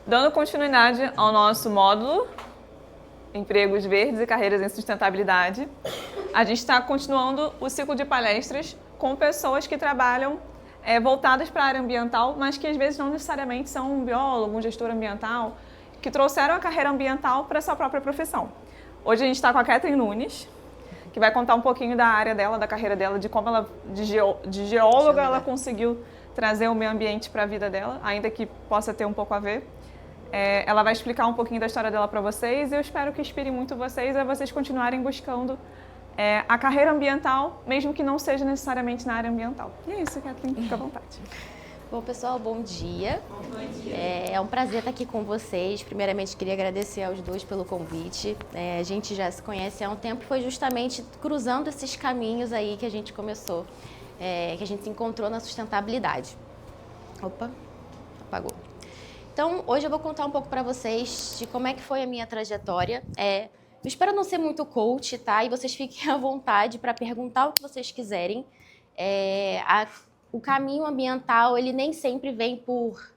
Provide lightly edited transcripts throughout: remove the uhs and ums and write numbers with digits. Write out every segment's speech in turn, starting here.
Dando continuidade ao nosso módulo Empregos Verdes e Carreiras em Sustentabilidade, a gente está continuando o ciclo de palestras com pessoas que trabalham voltadas para a área ambiental, mas que às vezes não necessariamente são um biólogo, um gestor ambiental, que trouxeram a carreira ambiental para a sua própria profissão. Hoje a gente está com a Kathleen Nunes, que vai contar um pouquinho da área dela, da carreira dela, de como ela, de geóloga, ela conseguiu trazer o meio ambiente para a vida dela, ainda que possa ter um pouco a ver. Ela vai explicar um pouquinho da história dela para vocês e eu espero que inspire muito vocês a vocês continuarem buscando a carreira ambiental, mesmo que não seja necessariamente na área ambiental. E é isso, Kathleen, fica à vontade. Bom, pessoal, bom dia. É um prazer estar aqui com vocês. Primeiramente, queria agradecer aos dois pelo convite. A gente já se conhece há um tempo, foi justamente cruzando esses caminhos aí que a gente começou, que a gente se encontrou na sustentabilidade. Opa, apagou. Então, hoje eu vou contar um pouco para vocês de como é que foi a minha trajetória. Eu espero não ser muito coach, tá? E vocês fiquem à vontade para perguntar o que vocês quiserem. O caminho ambiental, ele nem sempre vem por...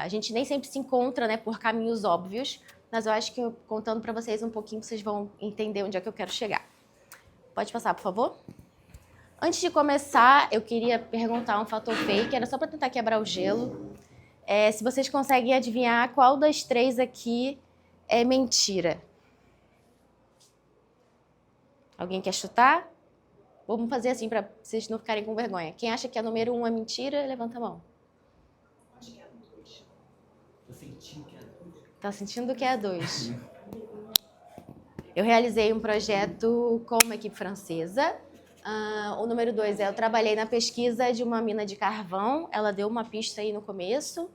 a gente nem sempre se encontra, né, por caminhos óbvios, mas eu acho que contando para vocês um pouquinho, vocês vão entender onde é que eu quero chegar. Pode passar, por favor? Antes de começar, eu queria perguntar um fator fake, era só para tentar quebrar o gelo. Se vocês conseguem adivinhar qual das três aqui é mentira. Alguém quer chutar? Vamos fazer assim para vocês não ficarem com vergonha. Quem acha que a número 1 é mentira, levanta a mão. Acho que é a 2. Tô sentindo que é a 2. Tá sentindo que é a 2. Eu realizei um projeto com uma equipe francesa. O número 2 eu trabalhei na pesquisa de uma mina de carvão. Ela deu uma pista aí no começo.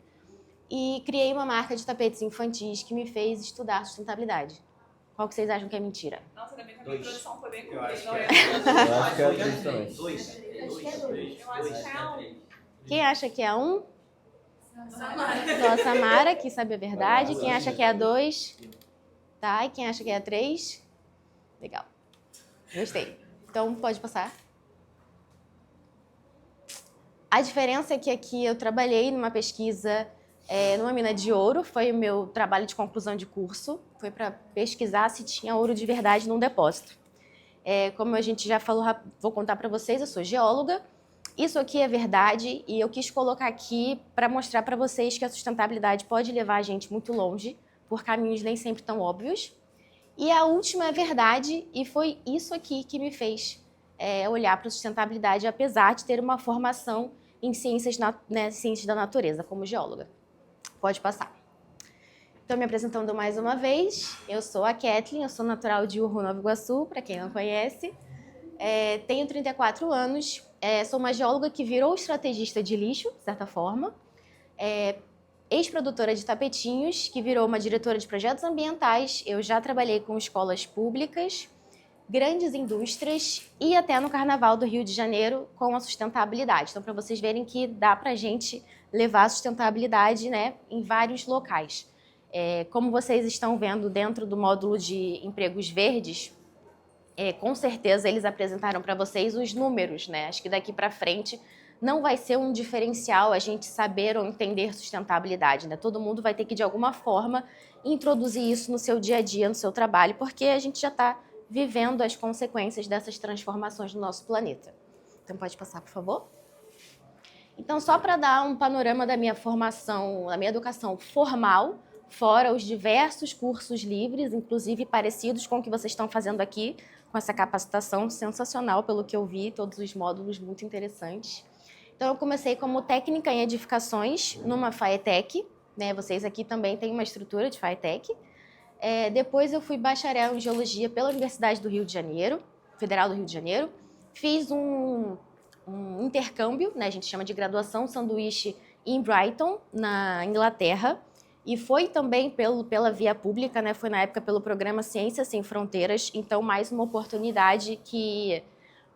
E criei uma marca de tapetes infantis que me fez estudar sustentabilidade. Qual que vocês acham que é mentira? Nossa, ainda bem que a minha introdução foi bem Eu acho curta. que é a 2 também. 2. Eu acho que é a 1. Quem acha que é a 1? Só a Samara, que sabe a verdade. Quem acha que é a 2? Tá, e quem acha que é a 3? Legal. Gostei. Então, pode passar. A diferença é que aqui eu trabalhei numa pesquisa numa mina de ouro. Foi o meu trabalho de conclusão de curso. Foi para pesquisar se tinha ouro de verdade num depósito. Como a gente já falou, vou contar para vocês, eu sou geóloga. Isso aqui é verdade e eu quis colocar aqui para mostrar para vocês que a sustentabilidade pode levar a gente muito longe, por caminhos nem sempre tão óbvios. E a última é verdade e foi isso aqui que me fez olhar para a sustentabilidade, apesar de ter uma formação em ciências da natureza, como geóloga. Pode passar. Então, me apresentando mais uma vez, eu sou a Kathleen, eu sou natural de Urru, Nova Iguaçu, para quem não conhece. Tenho 34 anos, sou uma geóloga que virou estrategista de lixo, de certa forma. Ex-produtora de tapetinhos, que virou uma diretora de projetos ambientais. Eu já trabalhei com escolas públicas, grandes indústrias e até no Carnaval do Rio de Janeiro com a sustentabilidade. Então, para vocês verem que dá para a gente levar a sustentabilidade, né, em vários locais. Como vocês estão vendo dentro do módulo de empregos verdes, com certeza eles apresentaram para vocês os números, né? Acho que daqui para frente não vai ser um diferencial a gente saber ou entender sustentabilidade, né? Todo mundo vai ter que, de alguma forma, introduzir isso no seu dia a dia, no seu trabalho, porque a gente já está vivendo as consequências dessas transformações no nosso planeta. Então, pode passar, por favor? Então, só para dar um panorama da minha formação, da minha educação formal, fora os diversos cursos livres, inclusive parecidos com o que vocês estão fazendo aqui, com essa capacitação sensacional, pelo que eu vi, todos os módulos muito interessantes. Então, eu comecei como técnica em edificações numa FAETEC, né? Vocês aqui também têm uma estrutura de FAETEC. Depois eu fui bacharel em geologia pela Universidade do Rio de Janeiro, Federal do Rio de Janeiro. Fiz um intercâmbio, né? A gente chama de graduação sanduíche em Brighton, na Inglaterra. E foi também pela via pública, né? Foi na época pelo programa Ciências Sem Fronteiras. Então, mais uma oportunidade que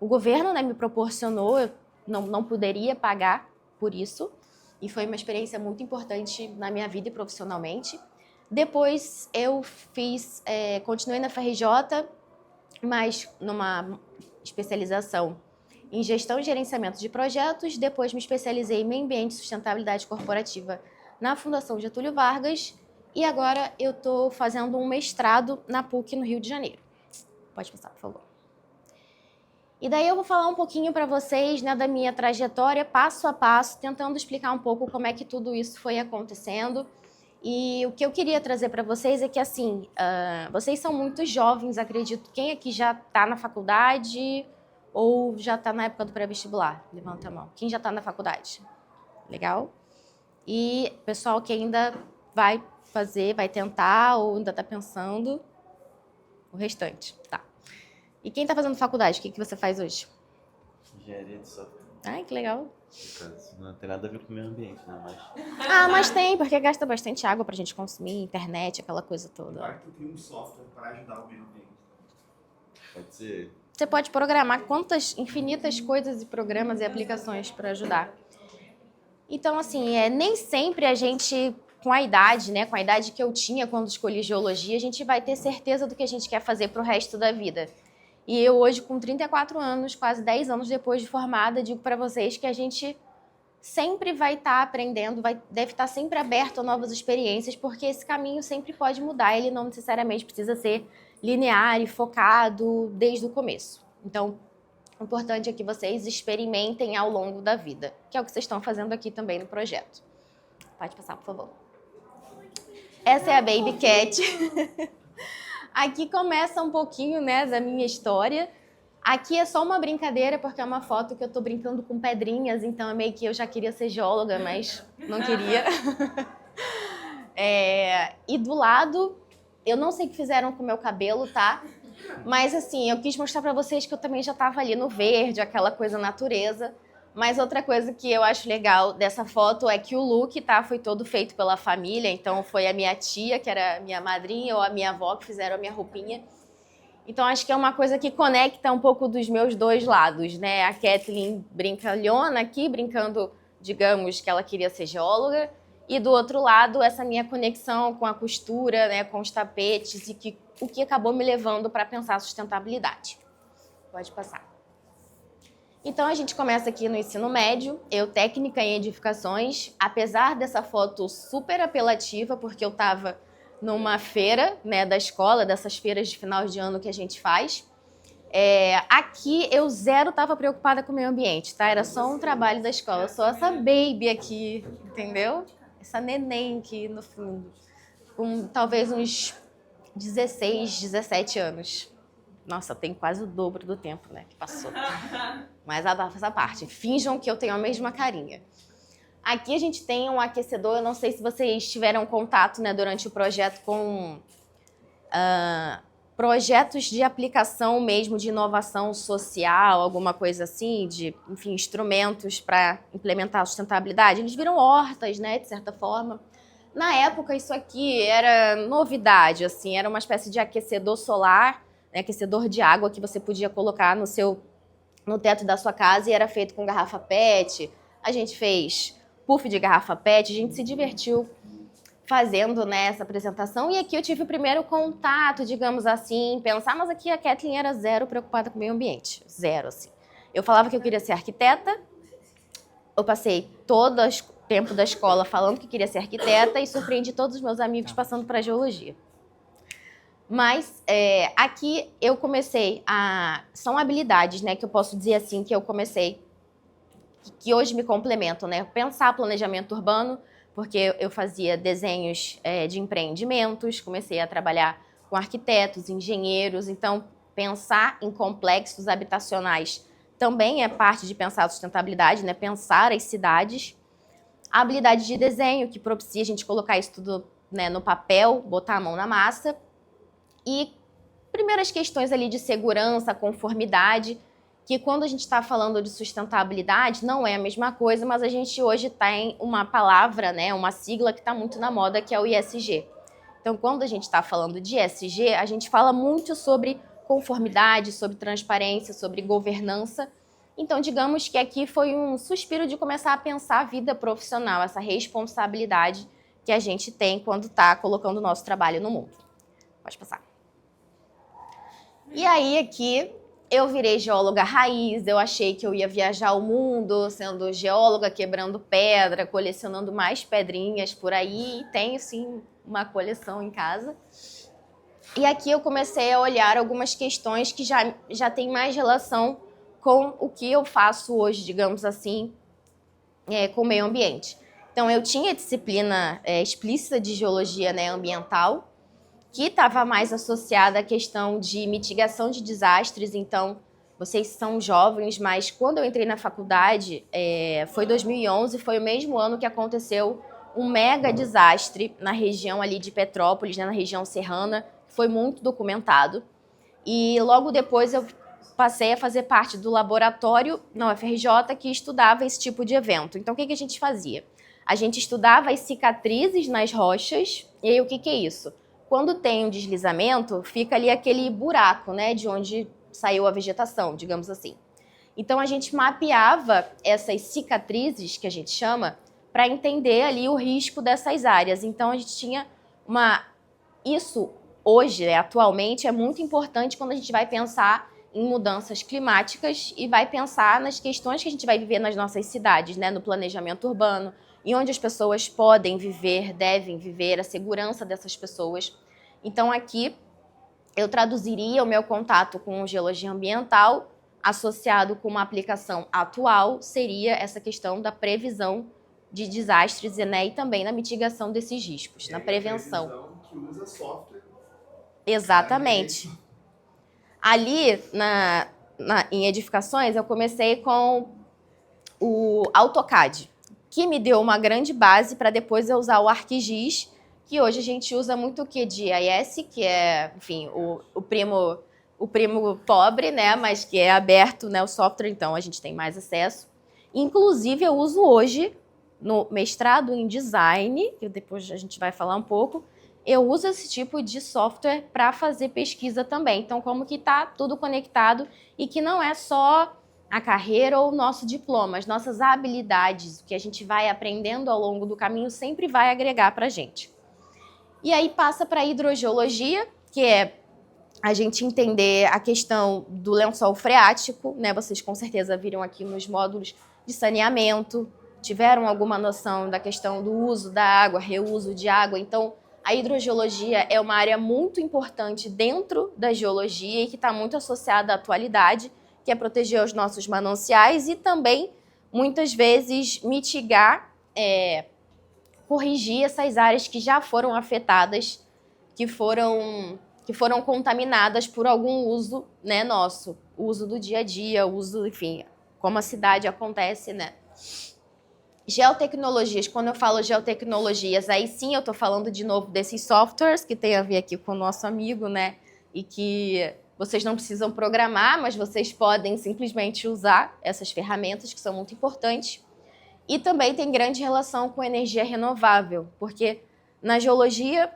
o governo, né, me proporcionou. Eu não poderia pagar por isso. E foi uma experiência muito importante na minha vida e profissionalmente. Depois eu continuei na FRJ, mas numa especialização em gestão e gerenciamento de projetos. Depois me especializei em meio ambiente e sustentabilidade corporativa na Fundação Getúlio Vargas e agora eu estou fazendo um mestrado na PUC no Rio de Janeiro. Pode passar, por favor. E daí eu vou falar um pouquinho para vocês, né, da minha trajetória, passo a passo, tentando explicar um pouco como é que tudo isso foi acontecendo. E o que eu queria trazer para vocês é que, assim, vocês são muito jovens, acredito. Quem aqui já está na faculdade ou já está na época do pré-vestibular? Levanta a mão. Quem já está na faculdade? Legal? E pessoal que ainda vai fazer, vai tentar ou ainda está pensando? O restante, tá. E quem está fazendo faculdade, o que você faz hoje? Engenharia de software. Ai, que legal. Não tem nada a ver com o meio ambiente, né? Mas tem, porque gasta bastante água pra gente consumir, internet, aquela coisa toda. Claro que tu cria um software para ajudar o meio ambiente. Pode ser. Você pode programar infinitas coisas e programas e aplicações para ajudar. Então, assim, nem sempre a gente, com a idade, né, com a idade que eu tinha quando escolhi geologia, a gente vai ter certeza do que a gente quer fazer pro resto da vida. E eu hoje, com 34 anos, quase 10 anos depois de formada, digo para vocês que a gente sempre vai estar aprendendo, deve estar sempre aberto a novas experiências, porque esse caminho sempre pode mudar, ele não necessariamente precisa ser linear e focado desde o começo. Então, o importante é que vocês experimentem ao longo da vida, que é o que vocês estão fazendo aqui também no projeto. Pode passar, por favor. Essa é a Baby Cat. Aqui começa um pouquinho, né, da minha história. Aqui é só uma brincadeira, porque é uma foto que eu tô brincando com pedrinhas, então é meio que eu já queria ser geóloga, mas não queria. E do lado, eu não sei o que fizeram com o meu cabelo, tá? Mas assim, eu quis mostrar pra vocês que eu também já tava ali no verde, aquela coisa natureza. Mas outra coisa que eu acho legal dessa foto é que o look, tá, foi todo feito pela família. Então foi a minha tia, que era a minha madrinha, ou a minha avó que fizeram a minha roupinha. Então acho que é uma coisa que conecta um pouco dos meus dois lados, né? A Kathleen brincalhona aqui, brincando, digamos, que ela queria ser geóloga. E do outro lado, essa minha conexão com a costura, né, com os tapetes, e o que acabou me levando para pensar a sustentabilidade. Pode passar. Então, a gente começa aqui no ensino médio, eu técnica em edificações, apesar dessa foto super apelativa, porque eu estava numa feira, né, da escola, dessas feiras de final de ano que a gente faz. Aqui eu zero estava preocupada com o meio ambiente, tá? Era só um trabalho da escola, eu sou essa baby aqui, entendeu? Essa neném aqui no fundo, com talvez uns 16, 17 anos. Nossa, tem quase o dobro do tempo, né, que passou. Mas essa parte, finjam que eu tenho a mesma carinha. Aqui a gente tem um aquecedor, eu não sei se vocês tiveram contato, né, durante o projeto com projetos de aplicação mesmo, de inovação social, alguma coisa assim, de, enfim, instrumentos para implementar a sustentabilidade. Eles viram hortas, né, de certa forma. Na época, isso aqui era novidade, assim, era uma espécie de aquecedor solar, né, aquecedor de água que você podia colocar no teto da sua casa e era feito com garrafa PET. A gente fez puff de garrafa PET, a gente se divertiu fazendo, né, essa apresentação. E aqui eu tive o primeiro contato, digamos assim, pensar, mas aqui a Kathleen era zero preocupada com o meio ambiente, zero, assim. Eu falava que eu queria ser arquiteta, eu passei todo o tempo da escola falando que queria ser arquiteta e surpreendi todos os meus amigos passando para geologia. Mas aqui eu comecei são habilidades, né, que eu posso dizer assim, que eu comecei, que hoje me complementam, né? Pensar planejamento urbano, porque eu fazia desenhos de empreendimentos, comecei a trabalhar com arquitetos, engenheiros, então pensar em complexos habitacionais também é parte de pensar a sustentabilidade, né? Pensar as cidades. A habilidade de desenho, que propicia a gente colocar isso tudo, né, no papel, botar a mão na massa. E primeiras questões ali de segurança, conformidade, que quando a gente está falando de sustentabilidade não é a mesma coisa, mas a gente hoje tem uma palavra, né, uma sigla que está muito na moda, que é o ESG. Então, quando a gente está falando de ESG, a gente fala muito sobre conformidade, sobre transparência, sobre governança. Então, digamos que aqui foi um suspiro de começar a pensar a vida profissional, essa responsabilidade que a gente tem quando está colocando o nosso trabalho no mundo. Pode passar. E aí, aqui, eu virei geóloga raiz, eu achei que eu ia viajar o mundo sendo geóloga, quebrando pedra, colecionando mais pedrinhas por aí. E tenho, sim, uma coleção em casa. E aqui eu comecei a olhar algumas questões que já têm mais relação com o que eu faço hoje, digamos assim, com o meio ambiente. Então, eu tinha disciplina explícita de geologia, né, ambiental, que estava mais associada à questão de mitigação de desastres. Então, vocês são jovens, mas quando eu entrei na faculdade, foi 2011, foi o mesmo ano que aconteceu um mega desastre na região ali de Petrópolis, né, na região serrana, que foi muito documentado. E logo depois eu passei a fazer parte do laboratório na UFRJ que estudava esse tipo de evento. Então, o que a gente fazia? A gente estudava as cicatrizes nas rochas. E aí, o que é isso? Quando tem um deslizamento, fica ali aquele buraco, né, de onde saiu a vegetação, digamos assim. Então, a gente mapeava essas cicatrizes, que a gente chama, para entender ali o risco dessas áreas. Então, a gente tinha Isso, hoje, atualmente, é muito importante quando a gente vai pensar em mudanças climáticas e vai pensar nas questões que a gente vai viver nas nossas cidades, né, no planejamento urbano, e onde as pessoas podem viver, devem viver, a segurança dessas pessoas. Então, aqui, eu traduziria o meu contato com geologia ambiental associado com uma aplicação atual, seria essa questão da previsão de desastres, né, e também na mitigação desses riscos, na prevenção. A previsão que usa software. Exatamente. Ali, em edificações, eu comecei com o AutoCAD, que me deu uma grande base para depois eu usar o ArcGIS, que hoje a gente usa muito o que? De GIS, que é, enfim, o primo pobre, né? Mas que é aberto, né? O software, então a gente tem mais acesso. Inclusive, eu uso hoje, no mestrado em design, que depois a gente vai falar um pouco, eu uso esse tipo de software para fazer pesquisa também. Então, como que está tudo conectado e que não é só a carreira ou o nosso diploma, as nossas habilidades, o que a gente vai aprendendo ao longo do caminho sempre vai agregar para a gente. E aí passa para a hidrogeologia, que é a gente entender a questão do lençol freático, né? Vocês com certeza viram aqui nos módulos de saneamento, tiveram alguma noção da questão do uso da água, reuso de água. Então, a hidrogeologia é uma área muito importante dentro da geologia e que está muito associada à atualidade, que é proteger os nossos mananciais e também, muitas vezes, mitigar, corrigir essas áreas que já foram afetadas, que foram contaminadas por algum uso, né, nosso. O uso do dia a dia, o uso, enfim, como a cidade acontece, né? Geotecnologias, quando eu falo geotecnologias, aí sim eu estou falando de novo desses softwares que tem a ver aqui com o nosso amigo, né? E que vocês não precisam programar, mas vocês podem simplesmente usar essas ferramentas que são muito importantes. E também tem grande relação com energia renovável, porque na geologia,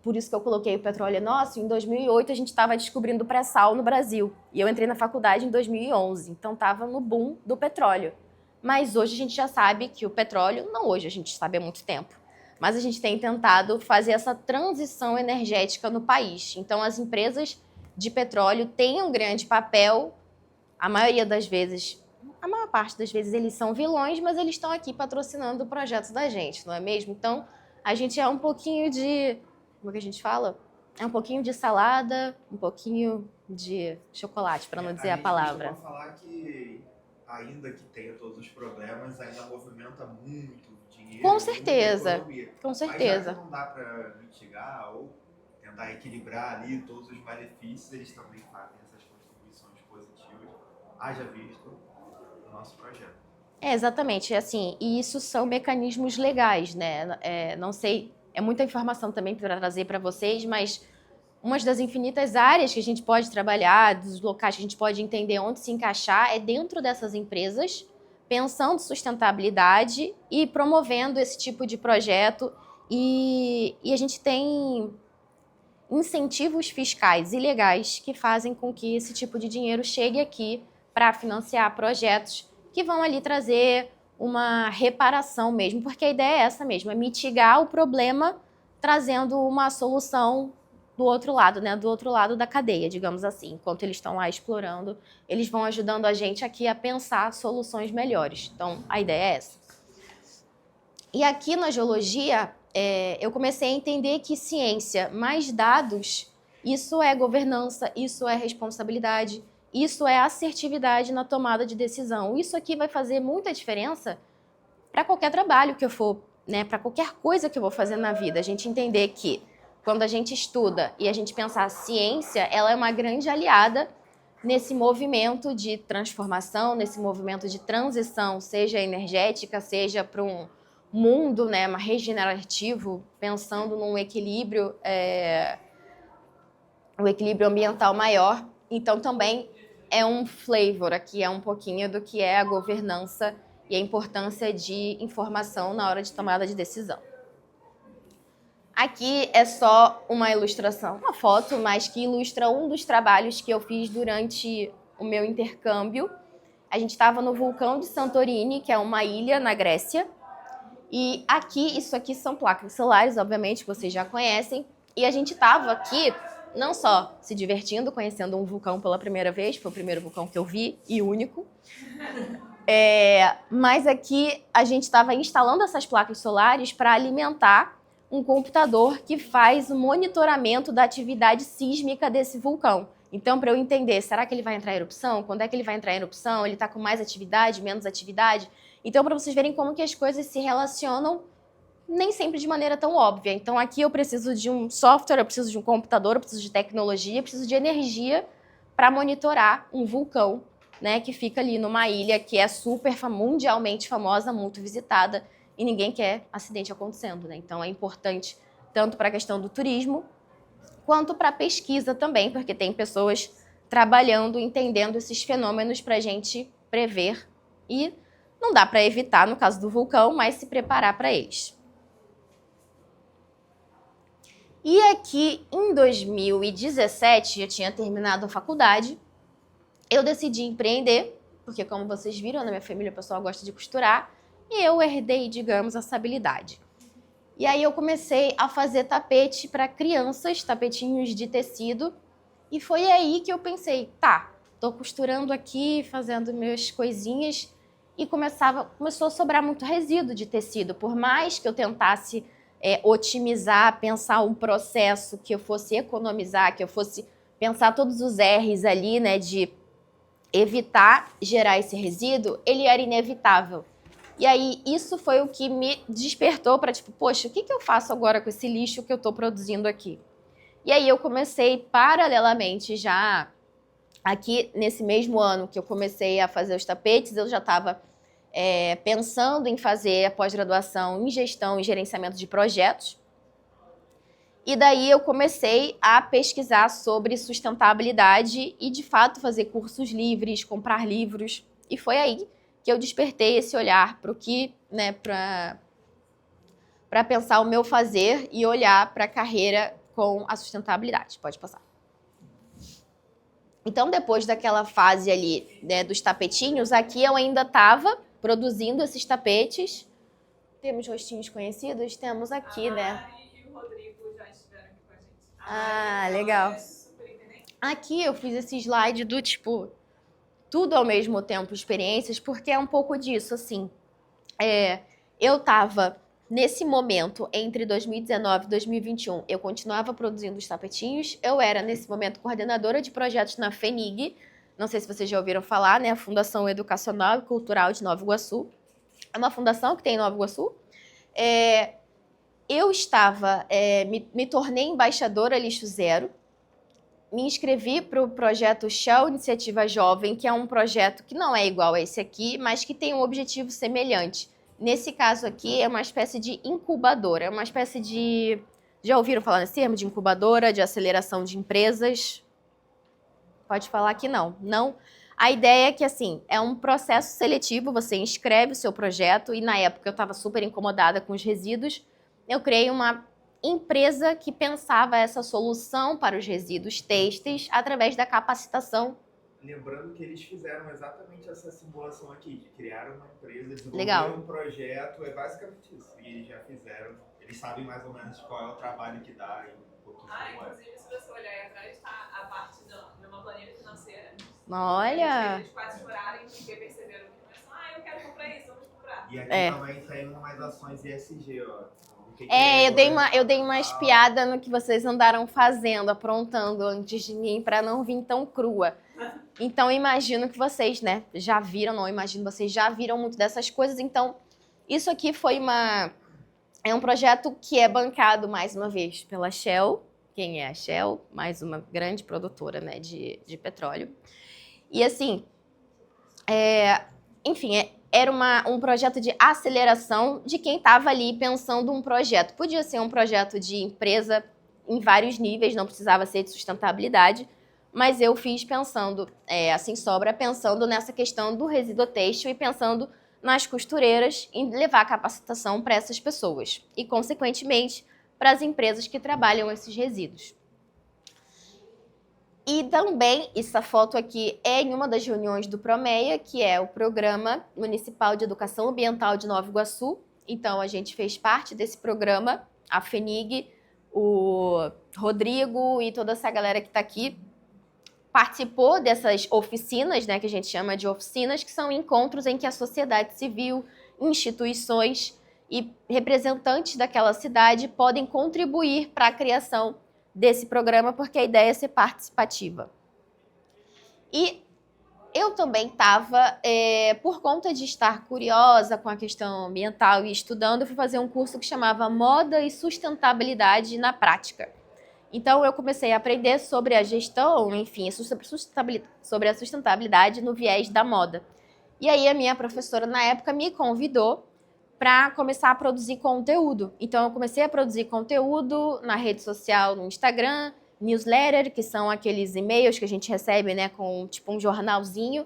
por isso que eu coloquei o petróleo nosso, em 2008 a gente estava descobrindo pré-sal no Brasil. E eu entrei na faculdade em 2011, então estava no boom do petróleo. Mas hoje a gente já sabe que o petróleo, não hoje, a gente sabe há muito tempo, mas a gente tem tentado fazer essa transição energética no país. Então as empresas de petróleo têm um grande papel, a maioria das vezes, a maior parte das vezes eles são vilões, mas eles estão aqui patrocinando o projeto da gente, não é mesmo? Então a gente é um pouquinho de, como é que a gente fala? É um pouquinho de salada, um pouquinho de chocolate, para não dizer a palavra. A gente falar que ainda que tenha todos os problemas, ainda movimenta muito dinheiro. Com certeza, com Mas certeza. já que não dá para mitigar ou tentar equilibrar ali todos os malefícios, eles também fazem essas contribuições positivas, haja visto no nosso projeto. Exatamente, assim, e isso são mecanismos legais, né? Não sei, é muita informação também para trazer para vocês, mas uma das infinitas áreas que a gente pode trabalhar, dos locais que a gente pode entender onde se encaixar, é dentro dessas empresas, pensando sustentabilidade e promovendo esse tipo de projeto. E a gente tem incentivos fiscais e legais que fazem com que esse tipo de dinheiro chegue aqui para financiar projetos que vão ali trazer uma reparação mesmo, porque a ideia é essa mesmo, é mitigar o problema trazendo uma solução do outro lado, né? Do outro lado da cadeia, digamos assim. Enquanto eles estão lá explorando, eles vão ajudando a gente aqui a pensar soluções melhores. Então, a ideia é essa. E aqui na geologia, eu comecei a entender que ciência mais dados, isso é governança, isso é responsabilidade, isso é assertividade na tomada de decisão. Isso aqui vai fazer muita diferença para qualquer trabalho que eu for, né? Para qualquer coisa que eu vou fazer na vida. A gente entender que quando a gente estuda e a gente pensar a ciência, ela é uma grande aliada nesse movimento de transformação, nesse movimento de transição, seja energética, seja para um mundo, né, regenerativo, pensando num equilíbrio, um equilíbrio ambiental maior. Então, também é um flavor aqui, é um pouquinho do que é a governança e a importância de informação na hora de tomada de decisão. Aqui é só uma ilustração, uma foto, mas que ilustra um dos trabalhos que eu fiz durante o meu intercâmbio. A gente estava no vulcão de Santorini, que é uma ilha na Grécia. E aqui, isso aqui são placas solares, obviamente, que vocês já conhecem. E a gente estava aqui não só se divertindo, conhecendo um vulcão pela primeira vez, foi o primeiro vulcão que eu vi e único. Mas aqui a gente estava instalando essas placas solares para alimentar um computador que faz o monitoramento da atividade sísmica desse vulcão. Então, para eu entender, será que ele vai entrar em erupção? Quando é que ele vai entrar em erupção? Ele está com mais atividade, menos atividade? Então, para vocês verem como que as coisas se relacionam, nem sempre de maneira tão óbvia. Então, aqui eu preciso de um software, eu preciso de um computador, eu preciso de tecnologia, eu preciso de energia para monitorar um vulcão, né, que fica ali numa ilha que é mundialmente famosa, muito visitada, e ninguém quer acidente acontecendo, né? Então é importante tanto para a questão do turismo, quanto para a pesquisa também, porque tem pessoas trabalhando, entendendo esses fenômenos para a gente prever e não dá para evitar, no caso do vulcão, mas se preparar para eles. E aqui, em 2017, eu tinha terminado a faculdade, eu decidi empreender, porque como vocês viram, na minha família o pessoal gosta de costurar, e eu herdei, digamos, essa habilidade. E aí eu comecei a fazer tapete para crianças, tapetinhos de tecido, e foi aí que eu pensei, tá, tô costurando aqui, fazendo minhas coisinhas, e começou a sobrar muito resíduo de tecido. Por mais que eu tentasse otimizar, pensar um processo que eu fosse economizar, que eu fosse pensar todos os R's ali, né, de evitar gerar esse resíduo, ele era inevitável. E aí, isso foi o que me despertou para, tipo, poxa, o que eu faço agora com esse lixo que eu estou produzindo aqui? E aí, eu comecei, paralelamente, já aqui, nesse mesmo ano que eu comecei a fazer os tapetes, eu já estava pensando em fazer a pós-graduação em gestão e gerenciamento de projetos. E daí, eu comecei a pesquisar sobre sustentabilidade e, de fato, fazer cursos livres, comprar livros. E foi aí que eu despertei esse olhar para o que, né, para pensar o meu fazer e olhar para a carreira com a sustentabilidade. Pode passar. Então, depois daquela fase ali, né, dos tapetinhos, aqui eu ainda estava produzindo esses tapetes. Temos rostinhos conhecidos? Temos aqui, né? E o Rodrigo já estiveram aqui com a gente. Ah, legal. Aqui eu fiz esse slide do tipo tudo ao mesmo tempo, experiências, porque é um pouco disso, assim. Eu estava, nesse momento, entre 2019 e 2021, eu continuava produzindo os tapetinhos, eu era, nesse momento, coordenadora de projetos na FENIG, não sei se vocês já ouviram falar, né, a Fundação Educacional e Cultural de Nova Iguaçu. É uma fundação que tem em Nova Iguaçu. Eu me tornei embaixadora Lixo Zero, me inscrevi para o projeto Shell Iniciativa Jovem, que é um projeto que não é igual a esse aqui, mas que tem um objetivo semelhante. Nesse caso aqui, é uma espécie de incubadora, é uma espécie de... Já ouviram falar nesse termo? De incubadora, de aceleração de empresas? Pode falar que não. Não. A ideia é que, assim, é um processo seletivo, você inscreve o seu projeto, e na época eu estava super incomodada com os resíduos, eu criei uma empresa que pensava essa solução para os resíduos têxteis através da capacitação. Lembrando que eles fizeram exatamente essa simulação aqui, de criar uma empresa, desenvolver um projeto, é basicamente isso. E eles já fizeram, eles sabem mais ou menos qual é o trabalho que dá e um pouquinho como é. Inclusive, se para você olhar aí atrás, está a parte de uma planilha financeira. Olha! Eles quase choraram porque perceberam que eu quero comprar isso, vamos comprar. E aqui também tem umas ações ESG, ó. Eu dei uma espiada no que vocês andaram fazendo, aprontando antes de mim, para não vir tão crua. Então, imagino que vocês, né, já viram, não imagino, vocês já viram muito dessas coisas. Então, isso aqui é um projeto que é bancado, mais uma vez, pela Shell. Quem é a Shell? Mais uma grande produtora, né, de petróleo. E, assim, era um projeto de aceleração de quem estava ali pensando um projeto. Podia ser um projeto de empresa em vários níveis, não precisava ser de sustentabilidade, mas eu fiz pensando nessa questão do resíduo têxtil e pensando nas costureiras em levar capacitação para essas pessoas e, consequentemente, para as empresas que trabalham esses resíduos. E também, essa foto aqui é em uma das reuniões do PROMEA, que é o Programa Municipal de Educação Ambiental de Nova Iguaçu. Então, a gente fez parte desse programa, a FENIG, o Rodrigo e toda essa galera que está aqui participou dessas oficinas, né, que a gente chama de oficinas, que são encontros em que a sociedade civil, instituições e representantes daquela cidade podem contribuir para a criação desse programa, porque a ideia é ser participativa. E eu também estava, por conta de estar curiosa com a questão ambiental e estudando, eu fui fazer um curso que chamava Moda e Sustentabilidade na Prática. Então, eu comecei a aprender sobre a gestão, enfim, sobre a sustentabilidade no viés da moda. E aí, a minha professora, na época, me convidou para começar a produzir conteúdo. Então, eu comecei a produzir conteúdo na rede social, no Instagram, newsletter, que são aqueles e-mails que a gente recebe, né, com tipo um jornalzinho.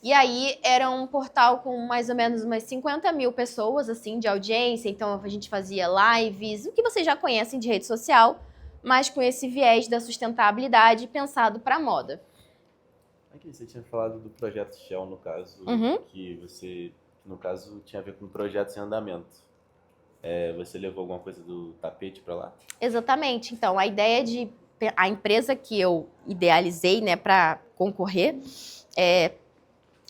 E aí, era um portal com mais ou menos umas 50 mil pessoas, assim, de audiência. Então, a gente fazia lives, o que vocês já conhecem de rede social, mas com esse viés da sustentabilidade pensado para a moda. Aqui, você tinha falado do projeto Shell, no caso, que você, no caso, tinha a ver com projetos em andamento. Você levou alguma coisa do tapete para lá? Exatamente. Então, a ideia a empresa que eu idealizei, né, para concorrer,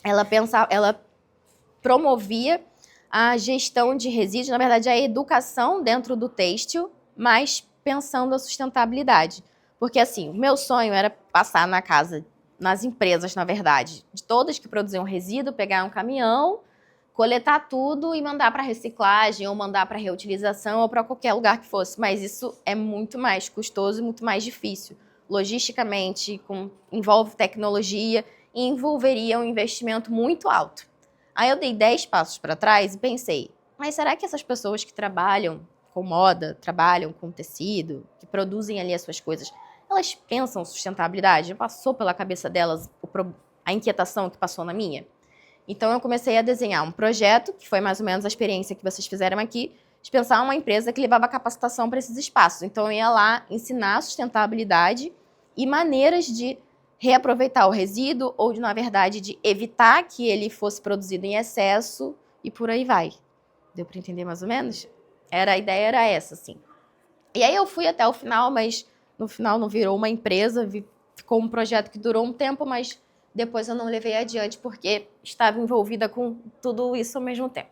ela promovia a gestão de resíduos, na verdade, a educação dentro do têxtil, mas pensando a sustentabilidade. Porque, assim, o meu sonho era passar nas empresas, na verdade, de todas que produziam resíduo, pegar um caminhão, coletar tudo e mandar para reciclagem, ou mandar para reutilização, ou para qualquer lugar que fosse. Mas isso é muito mais custoso e muito mais difícil. Logisticamente, envolve tecnologia e envolveria um investimento muito alto. Aí eu dei 10 passos para trás e pensei, mas será que essas pessoas que trabalham com moda, trabalham com tecido, que produzem ali as suas coisas, elas pensam sustentabilidade? Passou pela cabeça delas a inquietação que passou na minha? Então, eu comecei a desenhar um projeto, que foi mais ou menos a experiência que vocês fizeram aqui, de pensar uma empresa que levava capacitação para esses espaços. Então, eu ia lá ensinar sustentabilidade e maneiras de reaproveitar o resíduo ou, na verdade, de evitar que ele fosse produzido em excesso e por aí vai. Deu para entender mais ou menos? A ideia era essa, assim. E aí eu fui até o final, mas no final não virou uma empresa, ficou um projeto que durou um tempo, mas depois eu não levei adiante porque estava envolvida com tudo isso ao mesmo tempo.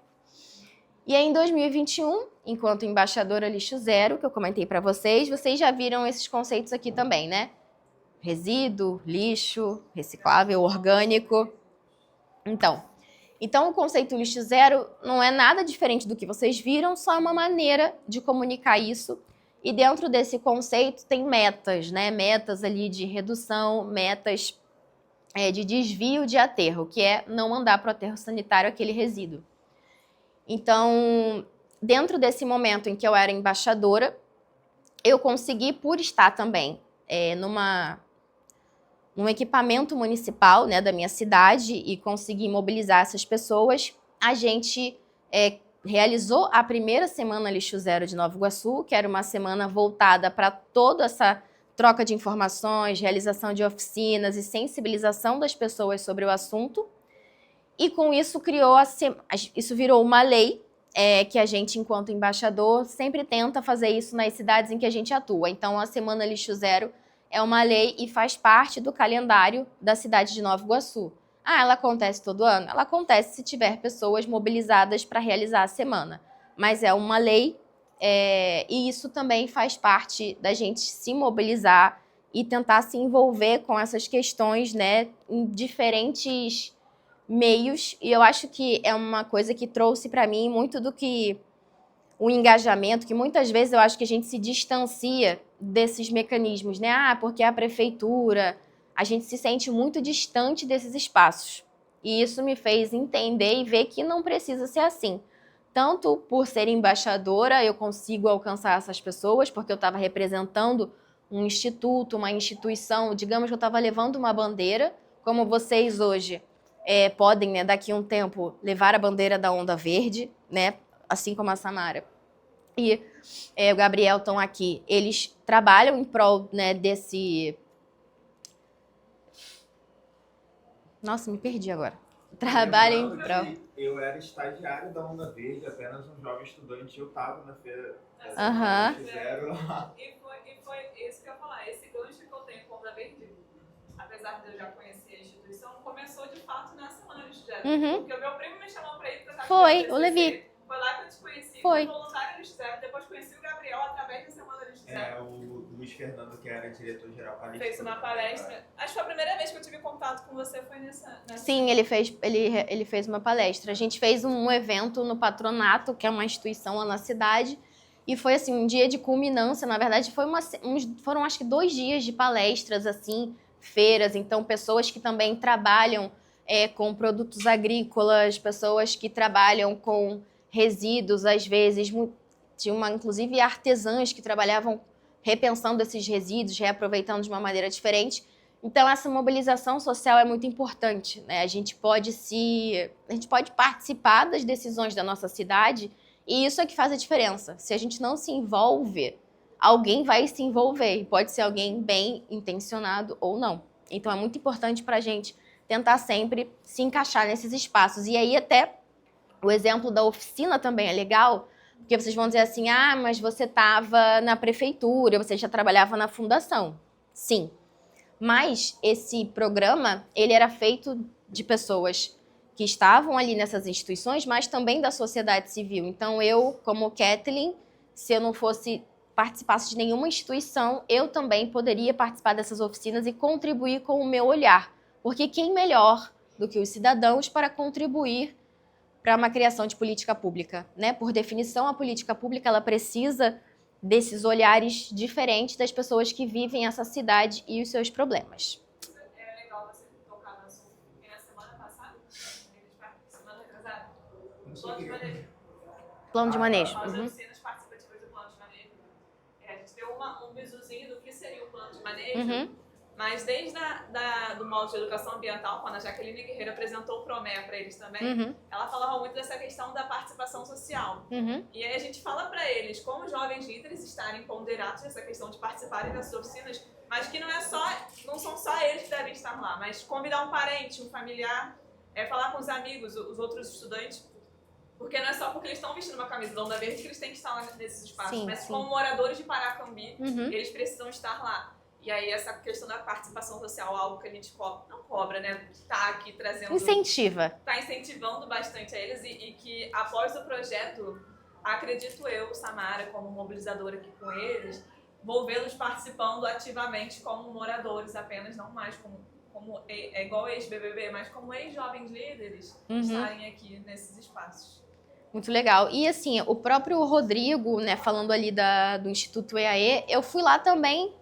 E aí em 2021, enquanto embaixadora Lixo Zero, que eu comentei para vocês já viram esses conceitos aqui também, né? Resíduo, lixo, reciclável, orgânico. Então, o conceito Lixo Zero não é nada diferente do que vocês viram, só é uma maneira de comunicar isso. E dentro desse conceito tem metas, né? Metas ali de redução, metas de desvio de aterro, que é não mandar para o aterro sanitário aquele resíduo. Então, dentro desse momento em que eu era embaixadora, eu consegui, por estar também num equipamento municipal, né, da minha cidade e conseguir mobilizar essas pessoas, a gente realizou a primeira Semana Lixo Zero de Nova Iguaçu, que era uma semana voltada para toda essa troca de informações, realização de oficinas e sensibilização das pessoas sobre o assunto. E com isso isso virou uma lei que a gente, enquanto embaixador, sempre tenta fazer isso nas cidades em que a gente atua. Então, a Semana Lixo Zero é uma lei e faz parte do calendário da cidade de Nova Iguaçu. Ah, ela acontece todo ano? Ela acontece se tiver pessoas mobilizadas para realizar a semana. Mas é uma lei e isso também faz parte da gente se mobilizar e tentar se envolver com essas questões, né, em diferentes meios. E eu acho que é uma coisa que trouxe para mim muito do que o engajamento, que muitas vezes eu acho que a gente se distancia desses mecanismos, né? Ah, porque a prefeitura, a gente se sente muito distante desses espaços. E isso me fez entender e ver que não precisa ser assim. Tanto por ser embaixadora, eu consigo alcançar essas pessoas, porque eu estava representando um instituto, uma instituição, digamos que eu estava levando uma bandeira, como vocês hoje podem, né, daqui a um tempo, levar a bandeira da Onda Verde, né, assim como a Samara e o Gabriel estão aqui. Eles trabalham em prol, né, desse... Nossa, me perdi agora. Trabalham em prol... Eu era estagiário da Onda Verde, apenas um jovem estudante, eu estava na feira. Aham. E foi isso que eu ia falar, esse gancho que eu tenho com a Onda Verde, apesar de eu já conhecer a instituição, começou de fato na semana de estudante. Uhum. Porque o meu primo me chamou para ir para Foi, o Levi. Foi lá que eu te conheci, Foi. como voluntário do Estudante. Depois conheci o Gabriel através da Semana do Estudante. O Luiz Fernando, que era diretor-geral. Fez uma palestra. Acho que foi a primeira vez que eu tive contato com você, foi nessa... Sim, ele fez uma palestra. A gente fez um evento no Patronato, que é uma instituição lá na cidade, e foi assim, um dia de culminância. Na verdade, foram acho que 2 dias de palestras, assim, feiras. Então, pessoas que também trabalham com produtos agrícolas, pessoas que trabalham com resíduos, às vezes, tinha inclusive artesãs que trabalhavam repensando esses resíduos, reaproveitando de uma maneira diferente. Então, essa mobilização social é muito importante, né? A gente pode participar das decisões da nossa cidade e isso é que faz a diferença. Se a gente não se envolve, alguém vai se envolver e pode ser alguém bem intencionado ou não. Então, é muito importante para a gente tentar sempre se encaixar nesses espaços. E aí, até o exemplo da oficina também é legal, porque vocês vão dizer assim, ah, mas você estava na prefeitura, você já trabalhava na fundação. Sim, mas esse programa, ele era feito de pessoas que estavam ali nessas instituições, mas também da sociedade civil. Então, eu, como Kathleen, se eu não participasse de nenhuma instituição, eu também poderia participar dessas oficinas e contribuir com o meu olhar. Porque quem melhor do que os cidadãos para contribuir para uma criação de política pública, né? Por definição, a política pública ela precisa desses olhares diferentes das pessoas que vivem essa cidade e os seus problemas. É legal você tocar no assunto. Foi na semana passada? Semana retrasada? Plano de manejo. Plano de manejo. As oficinas participativas do plano de manejo. A gente deu um visuzinho do que seria o plano de manejo. Mas desde do módulo de educação ambiental, quando a Jaqueline Guerreiro apresentou o PROME para eles também, ela falava muito dessa questão da participação social. E aí a gente fala para eles, como jovens líderes, estarem ponderados nessa questão de participarem dessas oficinas, mas que não são só eles que devem estar lá, mas convidar um parente, um familiar, falar com os amigos, os outros estudantes, porque não é só porque eles estão vestindo uma camisa da Onda Verde que eles têm que estar lá nesses espaços, mas como moradores de Paracambi, eles precisam estar lá. E aí essa questão da participação social, algo que a gente não cobra, né? Tá aqui trazendo... Incentiva. Tá incentivando bastante a eles e que após o projeto, acredito eu, Samara, como mobilizadora aqui com eles, vou vê-los participando ativamente como moradores apenas, não mais como igual ex-BBB, mas como ex-jovens líderes estarem aqui nesses espaços. Muito legal. E assim, o próprio Rodrigo, né, falando ali do Instituto EAE, eu fui lá também.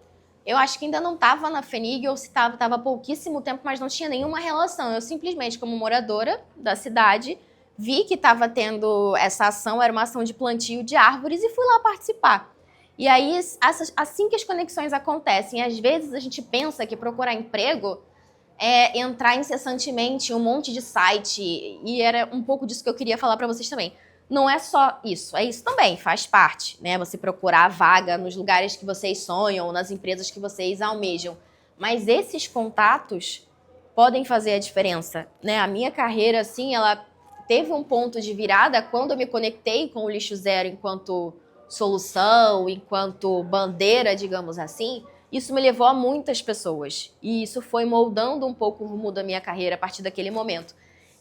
Eu acho que ainda não estava na FENIG, ou se estava há pouquíssimo tempo, mas não tinha nenhuma relação. Eu simplesmente, como moradora da cidade, vi que estava tendo essa ação, era uma ação de plantio de árvores, e fui lá participar. E aí, assim que as conexões acontecem, às vezes a gente pensa que procurar emprego é entrar incessantemente em um monte de site, e era um pouco disso que eu queria falar para vocês também. Não é só isso, é isso também, faz parte, né? Você procurar a vaga nos lugares que vocês sonham, nas empresas que vocês almejam. Mas esses contatos podem fazer a diferença, né? A minha carreira, assim, ela teve um ponto de virada quando eu me conectei com o Lixo Zero enquanto solução, enquanto bandeira, digamos assim, isso me levou a muitas pessoas. E isso foi moldando um pouco o rumo da minha carreira a partir daquele momento.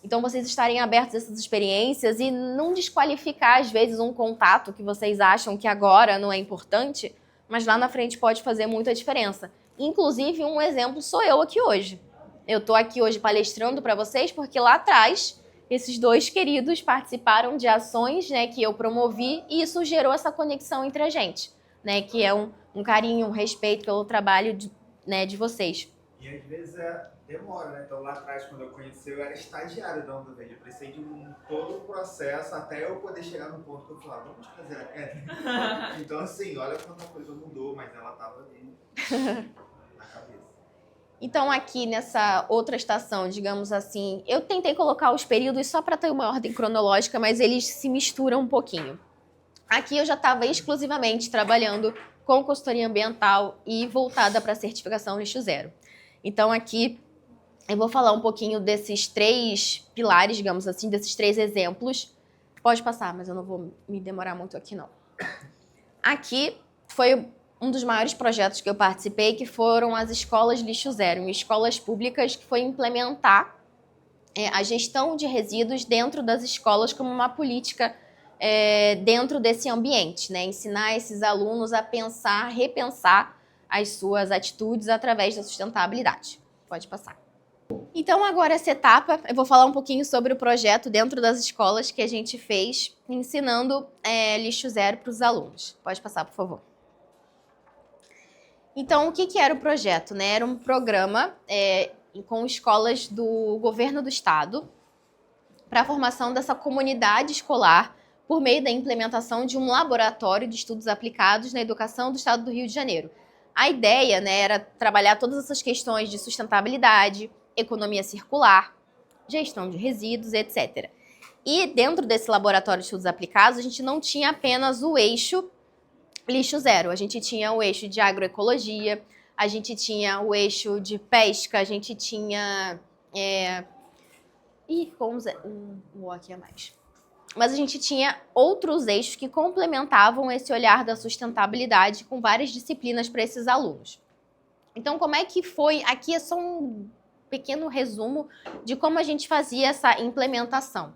Então, vocês estarem abertos a essas experiências e não desqualificar, às vezes, um contato que vocês acham que agora não é importante, mas lá na frente pode fazer muita diferença. Inclusive, um exemplo sou eu aqui hoje. Eu estou aqui hoje palestrando para vocês porque lá atrás, esses dois queridos participaram de ações, né, que eu promovi e isso gerou essa conexão entre a gente, né, que é um carinho, um respeito pelo trabalho de vocês. E às vezes demora, né? Então lá atrás, quando eu conheci, eu era estagiário da Onda Verde. Eu precisei de todo o processo até eu poder chegar no ponto que eu falava, vamos fazer a queda. Então assim, olha quanta coisa mudou, mas ela estava ali na cabeça. Então aqui nessa outra estação, digamos assim, eu tentei colocar os períodos só para ter uma ordem cronológica, mas eles se misturam um pouquinho. Aqui eu já estava exclusivamente trabalhando com consultoria ambiental e voltada para a certificação lixo zero. Então aqui eu vou falar um pouquinho desses 3 pilares, digamos assim, desses 3 exemplos. Pode passar, mas eu não vou me demorar muito aqui não. Aqui foi um dos maiores projetos que eu participei, que foram as escolas lixo zero, escolas públicas, que foi implementar a gestão de resíduos dentro das escolas como uma política dentro desse ambiente, né? Ensinar esses alunos a pensar, repensar as suas atitudes através da sustentabilidade. Pode passar. Então, agora essa etapa, eu vou falar um pouquinho sobre o projeto dentro das escolas que a gente fez, ensinando lixo zero para os alunos. Pode passar, por favor. Então, o que era o projeto, né? Era um programa com escolas do governo do estado para a formação dessa comunidade escolar por meio da implementação de um laboratório de estudos aplicados na educação do estado do Rio de Janeiro. A ideia, né, era trabalhar todas essas questões de sustentabilidade, economia circular, gestão de resíduos, etc. E dentro desse laboratório de estudos aplicados, a gente não tinha apenas o eixo lixo zero, a gente tinha o eixo de agroecologia, a gente tinha o eixo de pesca, a gente tinha... ficou um O aqui a mais. Mas a gente tinha outros eixos que complementavam esse olhar da sustentabilidade com várias disciplinas para esses alunos. Então, como é que foi? Aqui é só um pequeno resumo de como a gente fazia essa implementação.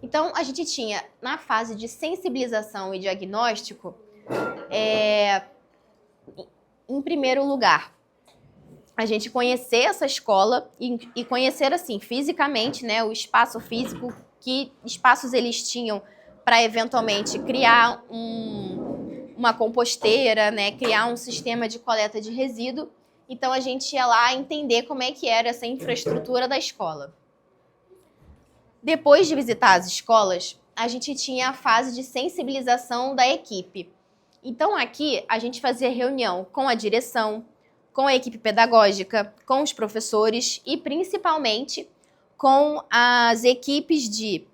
Então, a gente tinha, na fase de sensibilização e diagnóstico, em primeiro lugar, a gente conhecer essa escola e conhecer, assim, fisicamente, né, o espaço físico, que espaços eles tinham para, eventualmente, criar uma composteira, né, criar um sistema de coleta de resíduo. Então, a gente ia lá entender como é que era essa infraestrutura da escola. Depois de visitar as escolas, a gente tinha a fase de sensibilização da equipe. Então, aqui, a gente fazia reunião com a direção, com a equipe pedagógica, com os professores e, principalmente, com as equipes de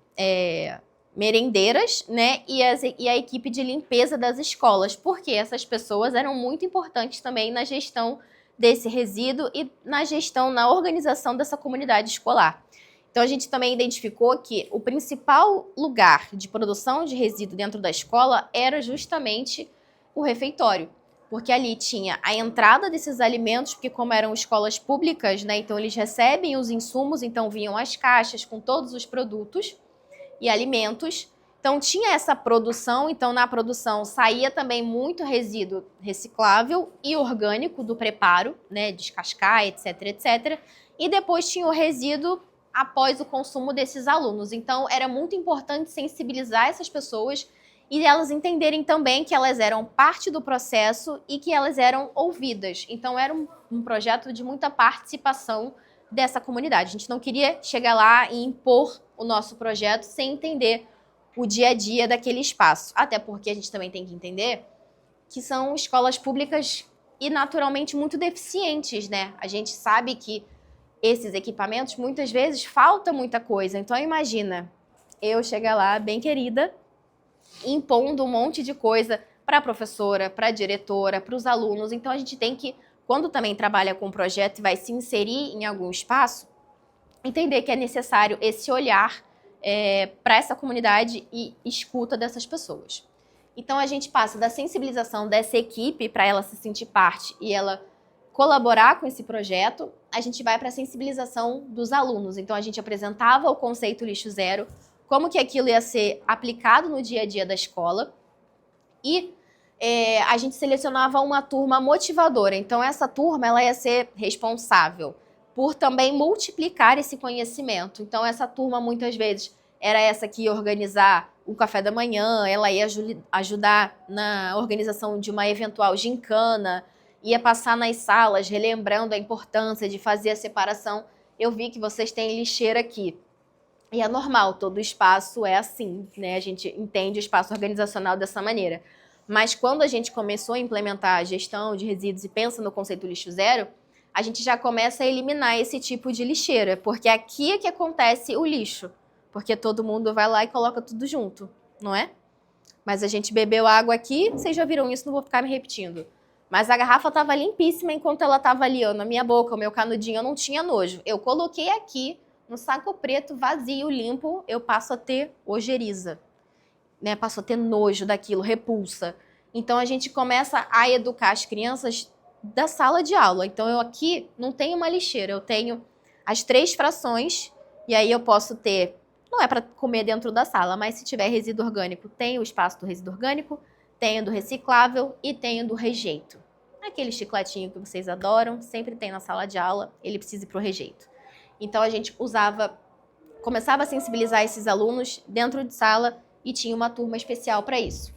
merendeiras, né, e a equipe de limpeza das escolas, porque essas pessoas eram muito importantes também na gestão desse resíduo e na organização dessa comunidade escolar. Então, a gente também identificou que o principal lugar de produção de resíduo dentro da escola era justamente o refeitório, porque ali tinha a entrada desses alimentos, porque como eram escolas públicas, né, então eles recebem os insumos, então vinham as caixas com todos os produtos e alimentos. Então tinha essa produção, então na produção saía também muito resíduo reciclável e orgânico do preparo, né, descascar, etc, etc. E depois tinha o resíduo após o consumo desses alunos. Então era muito importante sensibilizar essas pessoas e elas entenderem também que elas eram parte do processo e que elas eram ouvidas. Então era um projeto de muita participação dessa comunidade. A gente não queria chegar lá e impor o nosso projeto sem entender o dia a dia daquele espaço. Até porque a gente também tem que entender que são escolas públicas e naturalmente muito deficientes, né? A gente sabe que esses equipamentos, muitas vezes, falta muita coisa. Então imagina, eu chegar lá, bem querida, impondo um monte de coisa para a professora, para a diretora, para os alunos. Então a gente tem que, quando também trabalha com um projeto e vai se inserir em algum espaço, entender que é necessário esse olhar para essa comunidade e escuta dessas pessoas. Então a gente passa da sensibilização dessa equipe para ela se sentir parte e ela colaborar com esse projeto, a gente vai para a sensibilização dos alunos. Então, a gente apresentava o conceito lixo zero, como que aquilo ia ser aplicado no dia a dia da escola e a gente selecionava uma turma motivadora. Então, essa turma ela ia ser responsável por também multiplicar esse conhecimento. Então, essa turma, muitas vezes, era essa que ia organizar o café da manhã, ela ia ajudar na organização de uma eventual gincana, ia passar nas salas, relembrando a importância de fazer a separação. Eu vi que vocês têm lixeira aqui. E é normal, todo espaço é assim, né? A gente entende o espaço organizacional dessa maneira. Mas quando a gente começou a implementar a gestão de resíduos e pensa no conceito lixo zero, a gente já começa a eliminar esse tipo de lixeira, porque aqui é que acontece o lixo, porque todo mundo vai lá e coloca tudo junto, não é? Mas a gente bebeu água aqui, vocês já viram isso, não vou ficar me repetindo. Mas a garrafa estava limpíssima enquanto ela estava ali, ó, na minha boca, o meu canudinho, eu não tinha nojo. Eu coloquei aqui, no saco preto, vazio, limpo, eu passo a ter ojeriza, né? Passo a ter nojo daquilo, repulsa. Então a gente começa a educar as crianças da sala de aula. Então eu aqui não tenho uma lixeira, eu tenho as 3 frações, e aí eu posso ter, não é para comer dentro da sala, mas se tiver resíduo orgânico, tem o espaço do resíduo orgânico, tenho do reciclável e tenho do rejeito. Aquele chicletinho que vocês adoram, sempre tem na sala de aula, ele precisa ir para o rejeito. Então a gente começava a sensibilizar esses alunos dentro de sala e tinha uma turma especial para isso.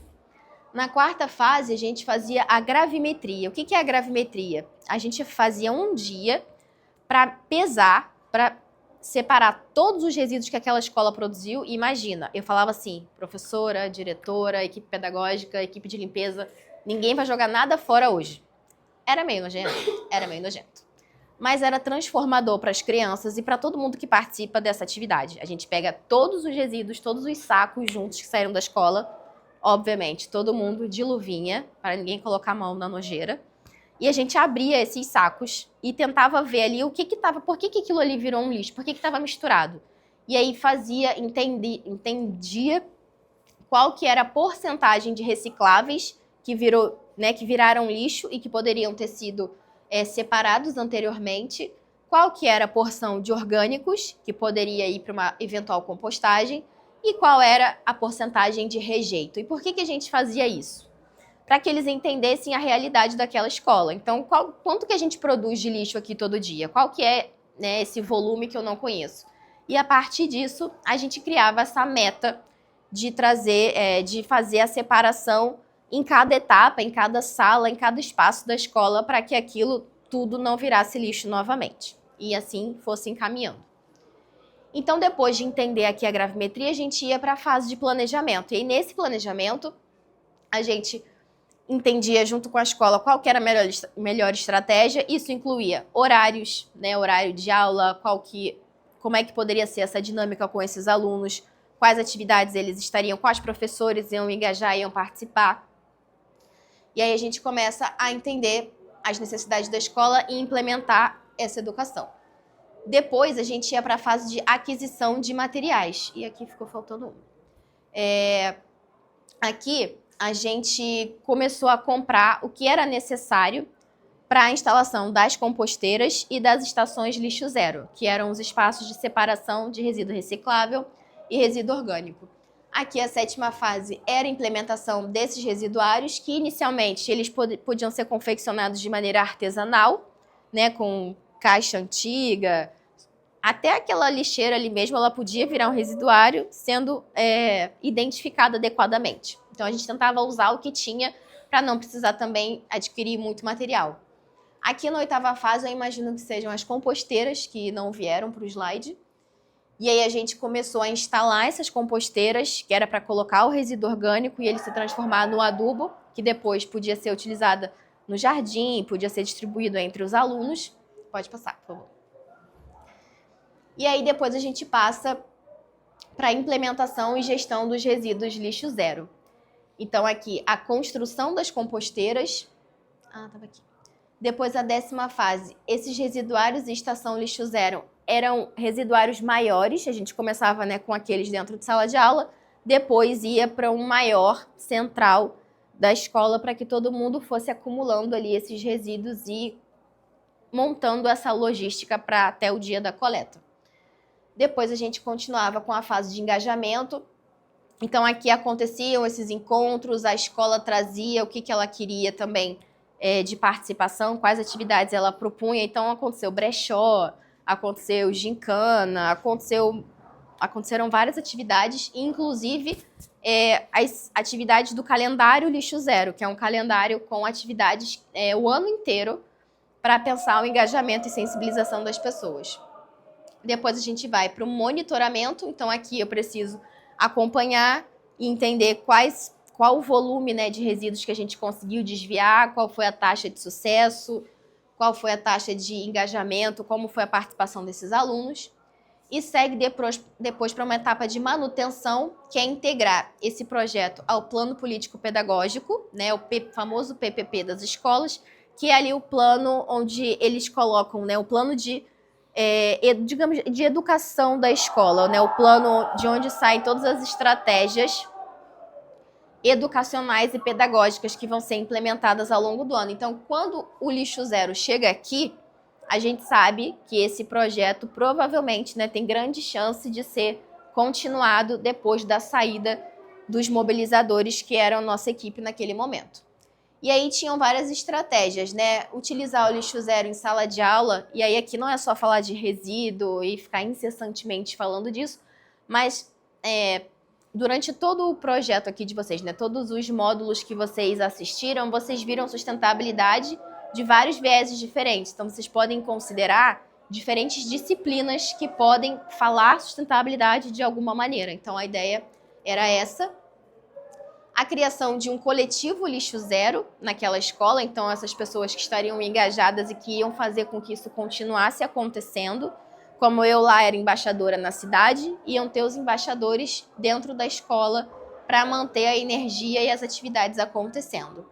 Na 4ª fase, a gente fazia a gravimetria. O que é a gravimetria? A gente fazia um dia para pesar, para separar todos os resíduos que aquela escola produziu. E imagina, eu falava assim, professora, diretora, equipe pedagógica, equipe de limpeza, ninguém vai jogar nada fora hoje. Era meio nojento. Mas era transformador para as crianças e para todo mundo que participa dessa atividade. A gente pega todos os resíduos, todos os sacos juntos que saíram da escola, obviamente, todo mundo de luvinha, para ninguém colocar a mão na nojeira. E a gente abria esses sacos e tentava ver ali o que estava, por que aquilo ali virou um lixo, por que estava misturado. E aí entendia qual que era a porcentagem de recicláveis que viraram lixo e que poderiam ter sido separados anteriormente, qual que era a porção de orgânicos que poderia ir para uma eventual compostagem e qual era a porcentagem de rejeito. E por que a gente fazia isso? Para que eles entendessem a realidade daquela escola. Então, quanto que a gente produz de lixo aqui todo dia? Qual que é, né, esse volume que eu não conheço? E a partir disso, a gente criava essa meta de de fazer a separação em cada etapa, em cada sala, em cada espaço da escola, para que aquilo tudo não virasse lixo novamente. E assim fosse encaminhando. Então, depois de entender aqui a gravimetria, a gente ia para a fase de planejamento. E aí, nesse planejamento, a gente entendia junto com a escola qual que era a melhor estratégia. Isso incluía horários, né, horário de aula, como é que poderia ser essa dinâmica com esses alunos, quais atividades eles estariam, quais professores iam engajar, iam participar. E aí a gente começa a entender as necessidades da escola e implementar essa educação. Depois a gente ia para a fase de aquisição de materiais. E aqui ficou faltando um. Aqui a gente começou a comprar o que era necessário para a instalação das composteiras e das estações lixo zero, que eram os espaços de separação de resíduo reciclável e resíduo orgânico. Aqui a 7ª fase era a implementação desses residuários, que inicialmente eles podiam ser confeccionados de maneira artesanal, né, com caixa antiga, até aquela lixeira ali mesmo, ela podia virar um residuário sendo identificado adequadamente. Então a gente tentava usar o que tinha para não precisar também adquirir muito material. Aqui na 8ª fase eu imagino que sejam as composteiras, que não vieram para o slide. E aí a gente começou a instalar essas composteiras, que era para colocar o resíduo orgânico e ele se transformar no adubo, que depois podia ser utilizada no jardim, podia ser distribuído entre os alunos. Pode passar, por favor. E aí depois a gente passa para a implementação e gestão dos resíduos lixo zero. Então aqui a construção das composteiras. Estava aqui. Depois a 10ª fase, esses residuários e estação lixo zero eram residuários maiores, a gente começava, né, com aqueles dentro de sala de aula, depois ia para um maior central da escola para que todo mundo fosse acumulando ali esses resíduos e montando essa logística para até o dia da coleta. Depois a gente continuava com a fase de engajamento. Então aqui aconteciam esses encontros, a escola trazia o que ela queria também de participação, quais atividades ela propunha. Então aconteceu brechó, aconteceu gincana, aconteceram várias atividades, inclusive as atividades do calendário Lixo Zero, que é um calendário com atividades o ano inteiro para pensar o engajamento e sensibilização das pessoas. Depois a gente vai para o monitoramento, então aqui eu preciso acompanhar e entender qual o volume, né, de resíduos que a gente conseguiu desviar, qual foi a taxa de sucesso, qual foi a taxa de engajamento, como foi a participação desses alunos. E segue depois para uma etapa de manutenção, que é integrar esse projeto ao plano político-pedagógico, né, o famoso PPP das escolas, que é ali o plano onde eles colocam, né, o plano de educação da escola, né, o plano de onde saem todas as estratégias educacionais e pedagógicas que vão ser implementadas ao longo do ano. Então, quando o Lixo Zero chega aqui, a gente sabe que esse projeto provavelmente, né, tem grande chance de ser continuado depois da saída dos mobilizadores, que eram a nossa equipe naquele momento. E aí tinham várias estratégias, né? Utilizar o Lixo Zero em sala de aula, e aí aqui não é só falar de resíduo e ficar incessantemente falando disso, mas durante todo o projeto aqui de vocês, né, todos os módulos que vocês assistiram, vocês viram sustentabilidade de vários vieses diferentes. Então, vocês podem considerar diferentes disciplinas que podem falar sustentabilidade de alguma maneira. Então, a ideia era essa. A criação de um coletivo Lixo Zero naquela escola. Então, essas pessoas que estariam engajadas e que iam fazer com que isso continuasse acontecendo. Como eu lá era embaixadora na cidade, iam ter os embaixadores dentro da escola para manter a energia e as atividades acontecendo.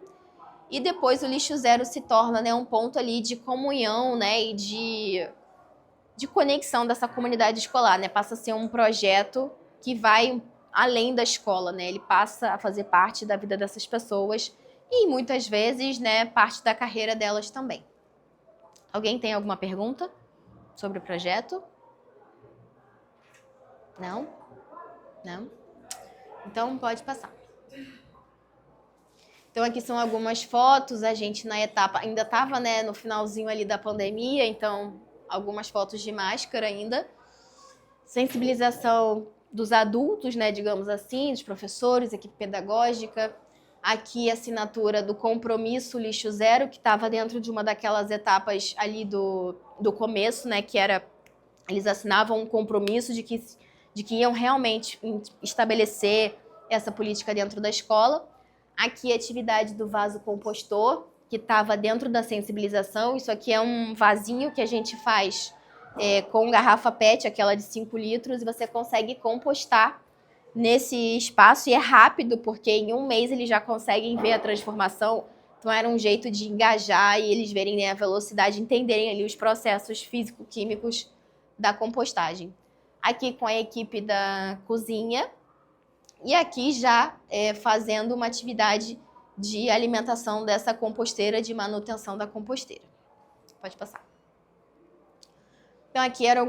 E depois o Lixo Zero se torna, né, um ponto ali de comunhão, né, e de conexão dessa comunidade escolar, né? Passa a ser um projeto que vai além da escola, né? Ele passa a fazer parte da vida dessas pessoas e muitas vezes, né, parte da carreira delas também. Alguém tem alguma pergunta sobre o projeto? Não? Não? Então pode passar. Então aqui são algumas fotos, a gente na etapa ainda estava, né, no finalzinho ali da pandemia, então algumas fotos de máscara ainda. Sensibilização dos adultos, né, digamos assim, dos professores, equipe pedagógica. Aqui a assinatura do compromisso Lixo Zero, que estava dentro de uma daquelas etapas ali do começo, né, que era, eles assinavam um compromisso de que iam realmente estabelecer essa política dentro da escola. Aqui a atividade do vaso compostor, que estava dentro da sensibilização. Isso aqui é um vasinho que a gente faz com garrafa PET, aquela de 5 litros, e você consegue compostar nesse espaço. E é rápido, porque em um mês eles já conseguem ver a transformação. Então era um jeito de engajar e eles verem, né, a velocidade, entenderem ali os processos físico-químicos da compostagem. Aqui com a equipe da cozinha. E aqui já fazendo uma atividade de alimentação dessa composteira, de manutenção da composteira. Pode passar. Então aqui eram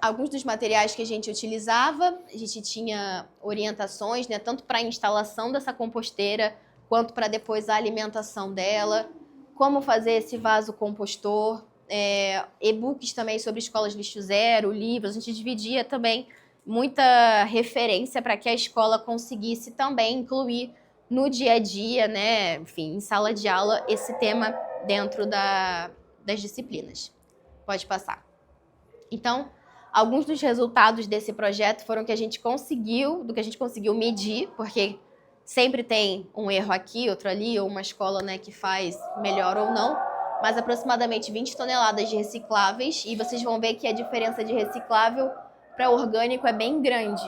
alguns dos materiais que a gente utilizava. A gente tinha orientações, né, tanto para a instalação dessa composteira, quanto para depois a alimentação dela, como fazer esse vaso compostor, e-books também sobre escolas Lixo Zero, livros. A gente dividia também muita referência para que a escola conseguisse também incluir no dia a dia, né, enfim, em sala de aula, esse tema dentro das disciplinas. Pode passar. Então, alguns dos resultados desse projeto foram do que a gente conseguiu medir, porque sempre tem um erro aqui, outro ali, ou uma escola, né, que faz melhor ou não, mas aproximadamente 20 toneladas de recicláveis, e vocês vão ver que a diferença de reciclável para orgânico é bem grande.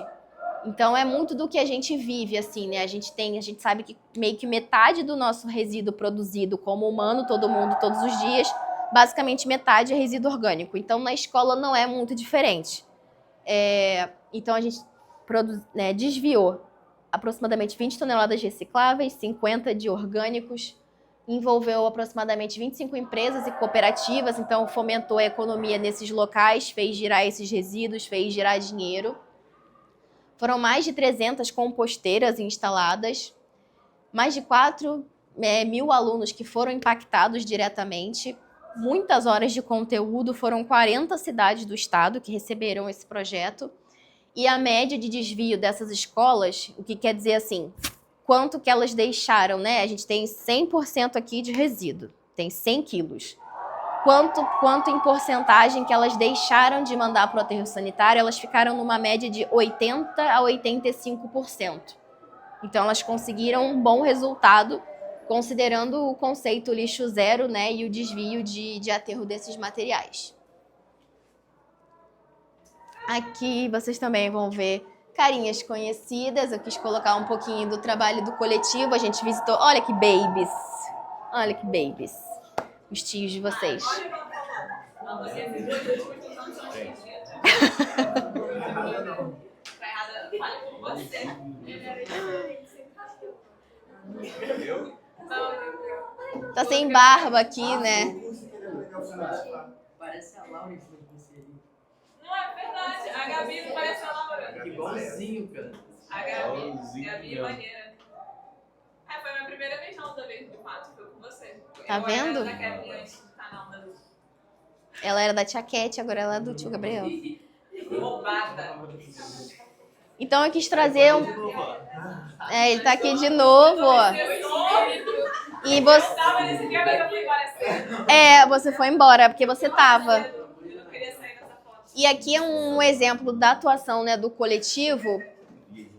Então é muito do que a gente vive, assim, né? A gente sabe que meio que metade do nosso resíduo produzido como humano, todo mundo, todos os dias, basicamente metade é resíduo orgânico. Então na escola não é muito diferente. Então a gente desviou aproximadamente 20 toneladas de recicláveis, 50 de orgânicos, envolveu aproximadamente 25 empresas e cooperativas, então fomentou a economia nesses locais, fez girar esses resíduos, fez girar dinheiro. Foram mais de 300 composteiras instaladas, mais de 4.000 alunos que foram impactados diretamente, muitas horas de conteúdo, foram 40 cidades do estado que receberam esse projeto. E a média de desvio dessas escolas, o que quer dizer assim, quanto que elas deixaram, né? A gente tem 100% aqui de resíduo, tem 100 quilos. Quanto em porcentagem que elas deixaram de mandar para o aterro sanitário, elas ficaram numa média de 80% a 85%. Então elas conseguiram um bom resultado, considerando o conceito lixo zero, né? E o desvio de aterro desses materiais. Aqui vocês também vão ver carinhas conhecidas. Eu quis colocar um pouquinho do trabalho do coletivo. A gente visitou... Olha que babies! Olha que babies! Os tios de vocês. Tá sem barba aqui, né? Parece a Laura que você ali. Não é verdade. A Gabi não parece a Laura. Igualzinho, cara. A Gabi é maneira. Foi a minha primeira vez na onda verde, de fato. Foi com você. Tá vendo? Eu era da Kevin antes de estar na onda do... Ela era da tia Cat, agora ela é do tio Gabriel. Roubada. Então eu quis trazer um... ele tá aqui de novo, ó. E você... Eu tava nesse dia, mas eu fui embora cedo. Você foi embora, porque você tava. Eu não queria sair nessa foto. E aqui é um exemplo da atuação, né, do coletivo.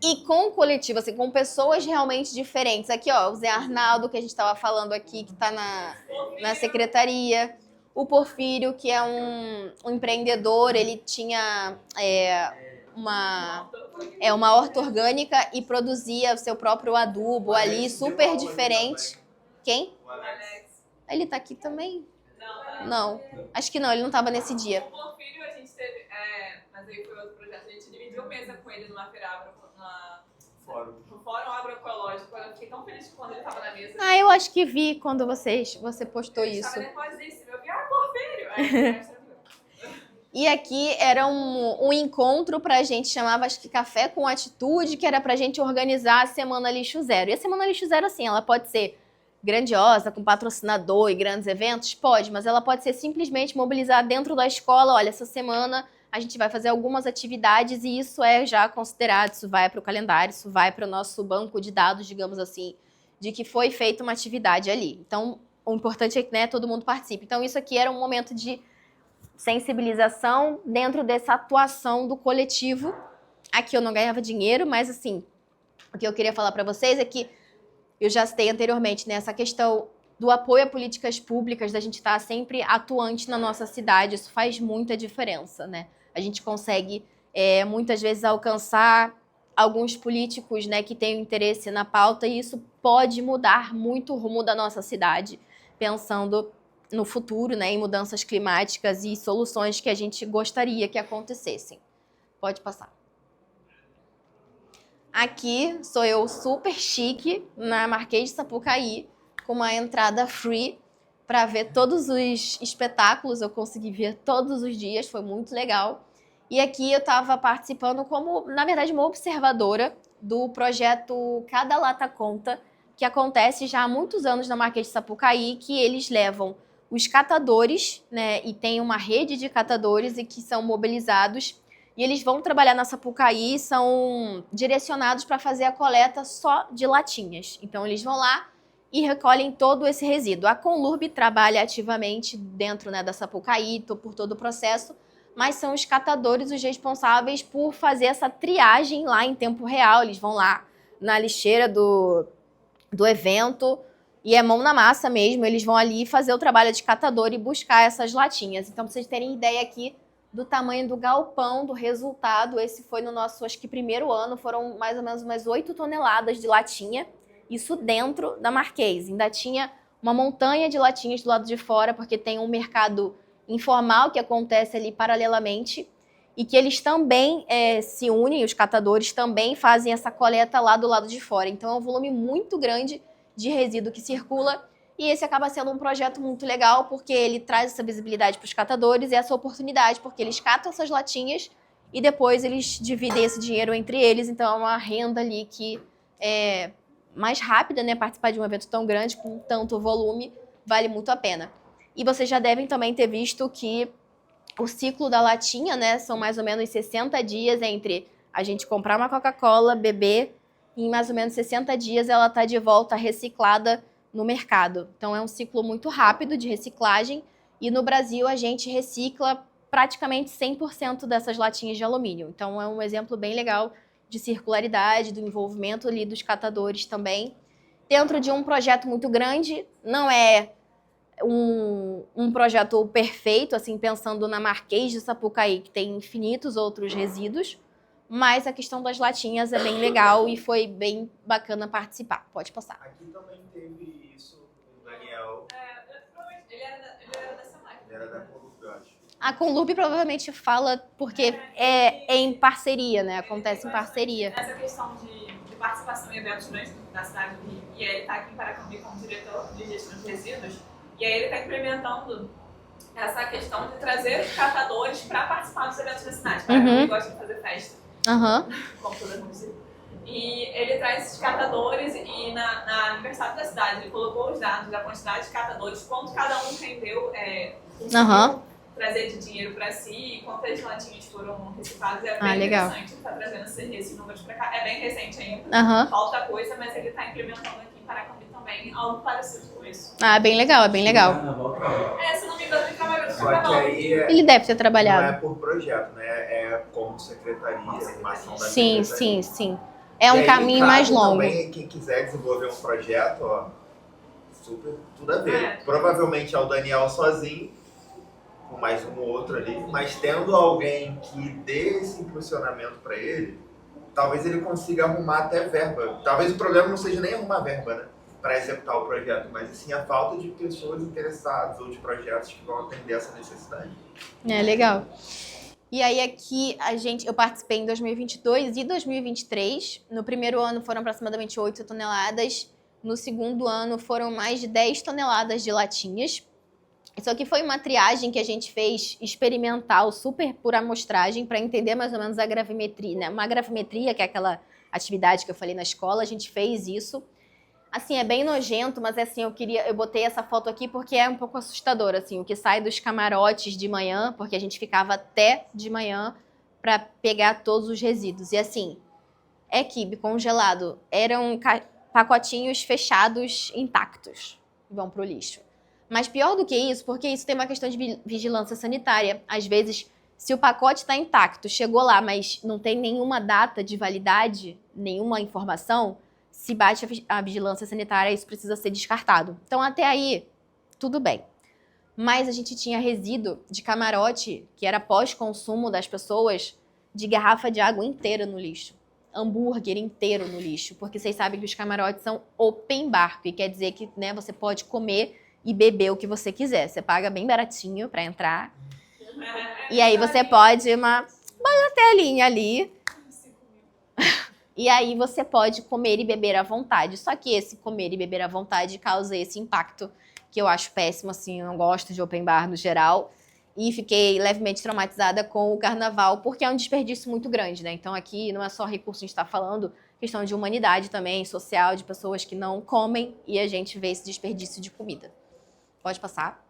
E com o coletivo, assim, com pessoas realmente diferentes. Aqui, ó, o Zé Arnaldo, que a gente estava falando aqui, que está na secretaria. O Porfírio, que é um empreendedor, ele tinha uma horta orgânica e produzia o seu próprio adubo ali, super diferente. Quem? O Alex. Ele tá aqui também? Não, Não, acho que não, ele não estava nesse dia. o Porfírio a gente teve, mas aí foi outro projeto, a gente dividiu mesa com ele numa feira no Fórum Agroecológico. Eu fiquei tão feliz quando ele estava na mesa. Eu acho que vi quando você postou Eu isso. estava nervosíssima, eu vi, Porfírio! Aí, E aqui era um encontro pra gente, chamava acho que Café com Atitude, que era pra gente organizar a Semana Lixo Zero. E a Semana Lixo Zero, assim, ela pode ser grandiosa, com patrocinador e grandes eventos? Pode, mas ela pode ser simplesmente mobilizar dentro da escola. Olha, essa semana a gente vai fazer algumas atividades e isso é já considerado, isso vai para o calendário, isso vai para o nosso banco de dados, digamos assim, de que foi feita uma atividade ali. Então, o importante é que, né, todo mundo participe. Então, isso aqui era um momento de sensibilização dentro dessa atuação do coletivo. Aqui eu não ganhava dinheiro, mas assim, o que eu queria falar para vocês é que eu já citei anteriormente, né, essa questão do apoio a políticas públicas, da gente estar sempre atuante na nossa cidade, isso faz muita diferença, né? A gente consegue, muitas vezes, alcançar alguns políticos, né, que têm interesse na pauta e isso pode mudar muito o rumo da nossa cidade, pensando no futuro, né, em mudanças climáticas e soluções que a gente gostaria que acontecessem. Pode passar. Aqui sou eu super chique na Marquês de Sapucaí, com uma entrada free para ver todos os espetáculos. Eu consegui ver todos os dias, foi muito legal. E aqui eu estava participando como, na verdade, uma observadora do projeto Cada Lata Conta, que acontece já há muitos anos na Marquês de Sapucaí, que eles levam os catadores, né, e tem uma rede de catadores e que são mobilizados. E eles vão trabalhar na Sapucaí, são direcionados para fazer a coleta só de latinhas. Então, eles vão lá e recolhem todo esse resíduo. A Conlurb trabalha ativamente dentro, né, da Sapucaí, por todo o processo, mas são os catadores os responsáveis por fazer essa triagem lá em tempo real. Eles vão lá na lixeira do evento e é mão na massa mesmo. Eles vão ali fazer o trabalho de catador e buscar essas latinhas. Então, pra vocês terem ideia aqui do tamanho do galpão, do resultado, esse foi no nosso, acho que, primeiro ano, foram mais ou menos umas 8 toneladas de latinha, isso dentro da Marquês. Ainda tinha uma montanha de latinhas do lado de fora, porque tem um mercado informal que acontece ali paralelamente, e que eles também se unem, os catadores também fazem essa coleta lá do lado de fora. Então é um volume muito grande de resíduo que circula, E esse acaba sendo um projeto muito legal, porque ele traz essa visibilidade para os catadores e essa oportunidade, porque eles catam essas latinhas e depois eles dividem esse dinheiro entre eles. Então é uma renda ali que é mais rápida, né? Participar de um evento tão grande, com tanto volume, vale muito a pena. E vocês já devem também ter visto que o ciclo da latinha, né? São mais ou menos 60 dias entre a gente comprar uma Coca-Cola, beber, e em mais ou menos 60 dias ela está de volta reciclada no mercado. Então é um ciclo muito rápido de reciclagem e no Brasil a gente recicla praticamente 100% dessas latinhas de alumínio. Então é um exemplo bem legal de circularidade, do envolvimento ali dos catadores também. Dentro de um projeto muito grande, não é um projeto perfeito, assim, pensando na Marquês de Sapucaí, que tem infinitos outros resíduos, mas a questão das latinhas é bem legal e foi bem bacana participar. Pode passar. Aqui também teve isso, o Daniel. Ele era dessa máquina. Ele era da Columbi, eu acho. A Conlub provavelmente fala porque é em parceria, né? Acontece em parceria. Essa questão de participação em eventos grandes da cidade do Rio, e aí ele está aqui em Paracambi como diretor de gestão de resíduos, e aí ele está implementando essa questão de trazer catadores para participar dos eventos da cidade. Paracambi gosta de fazer festa, como todo mundo. E ele traz esses catadores e na aniversário da cidade ele colocou os dados da quantidade de catadores, quanto cada um rendeu, trazer de dinheiro para si, quantas latinhas foram recicladas. É bem interessante, está trazendo esses números para cá. É bem recente ainda, falta coisa, mas ele está implementando aqui em Paracambi também algo parecido com isso. Ah, bem legal, é bem legal. Se não me engano, ele trabalhou no Só que carnaval. aí Ele deve ter trabalhado. não é por projeto, né? É como secretaria, uma ação da Sim, secretaria. sim. É um E aí, caminho cabe mais longo. Também, quem quiser desenvolver um projeto, ó, super tudo a ver. É. Provavelmente é o Daniel sozinho, com mais um ou outro ali, mas tendo alguém que dê esse impulsionamento para ele, talvez ele consiga arrumar até verba. Talvez o problema não seja nem arrumar verba, né, para executar o projeto, mas sim a falta de pessoas interessadas ou de projetos que vão atender essa necessidade. É legal. E aí aqui eu participei em 2022 e 2023. No primeiro ano foram aproximadamente 8 toneladas. No segundo ano foram mais de 10 toneladas de latinhas. Isso aqui foi uma triagem que a gente fez experimental, super por amostragem, para entender mais ou menos a gravimetria, né? Uma gravimetria, que é aquela atividade que eu falei na escola, a gente fez isso. Assim, é bem nojento, mas assim, eu botei essa foto aqui porque é um pouco assustador, assim, o que sai dos camarotes de manhã, porque a gente ficava até de manhã para pegar todos os resíduos. E assim, é quibe congelado, eram pacotinhos fechados intactos, vão pro lixo. Mas pior do que isso, porque isso tem uma questão de vigilância sanitária. Às vezes, se o pacote está intacto, chegou lá, mas não tem nenhuma data de validade, nenhuma informação, se bate a vigilância sanitária, isso precisa ser descartado. Então, até aí, tudo bem. Mas a gente tinha resíduo de camarote, que era pós-consumo das pessoas, de garrafa de água inteira no lixo. Hambúrguer inteiro no lixo. Porque vocês sabem que os camarotes são open bar, que quer dizer que, né, você pode comer e beber o que você quiser. Você paga bem baratinho para entrar. E aí você pode uma telinha ali. E aí você pode comer e beber à vontade. Só que esse comer e beber à vontade causa esse impacto que eu acho péssimo, assim, eu não gosto de open bar no geral. E fiquei levemente traumatizada com o carnaval, porque é um desperdício muito grande, né? Então aqui não é só recurso, a gente está falando, questão de humanidade também, social, de pessoas que não comem, e a gente vê esse desperdício de comida. Pode passar.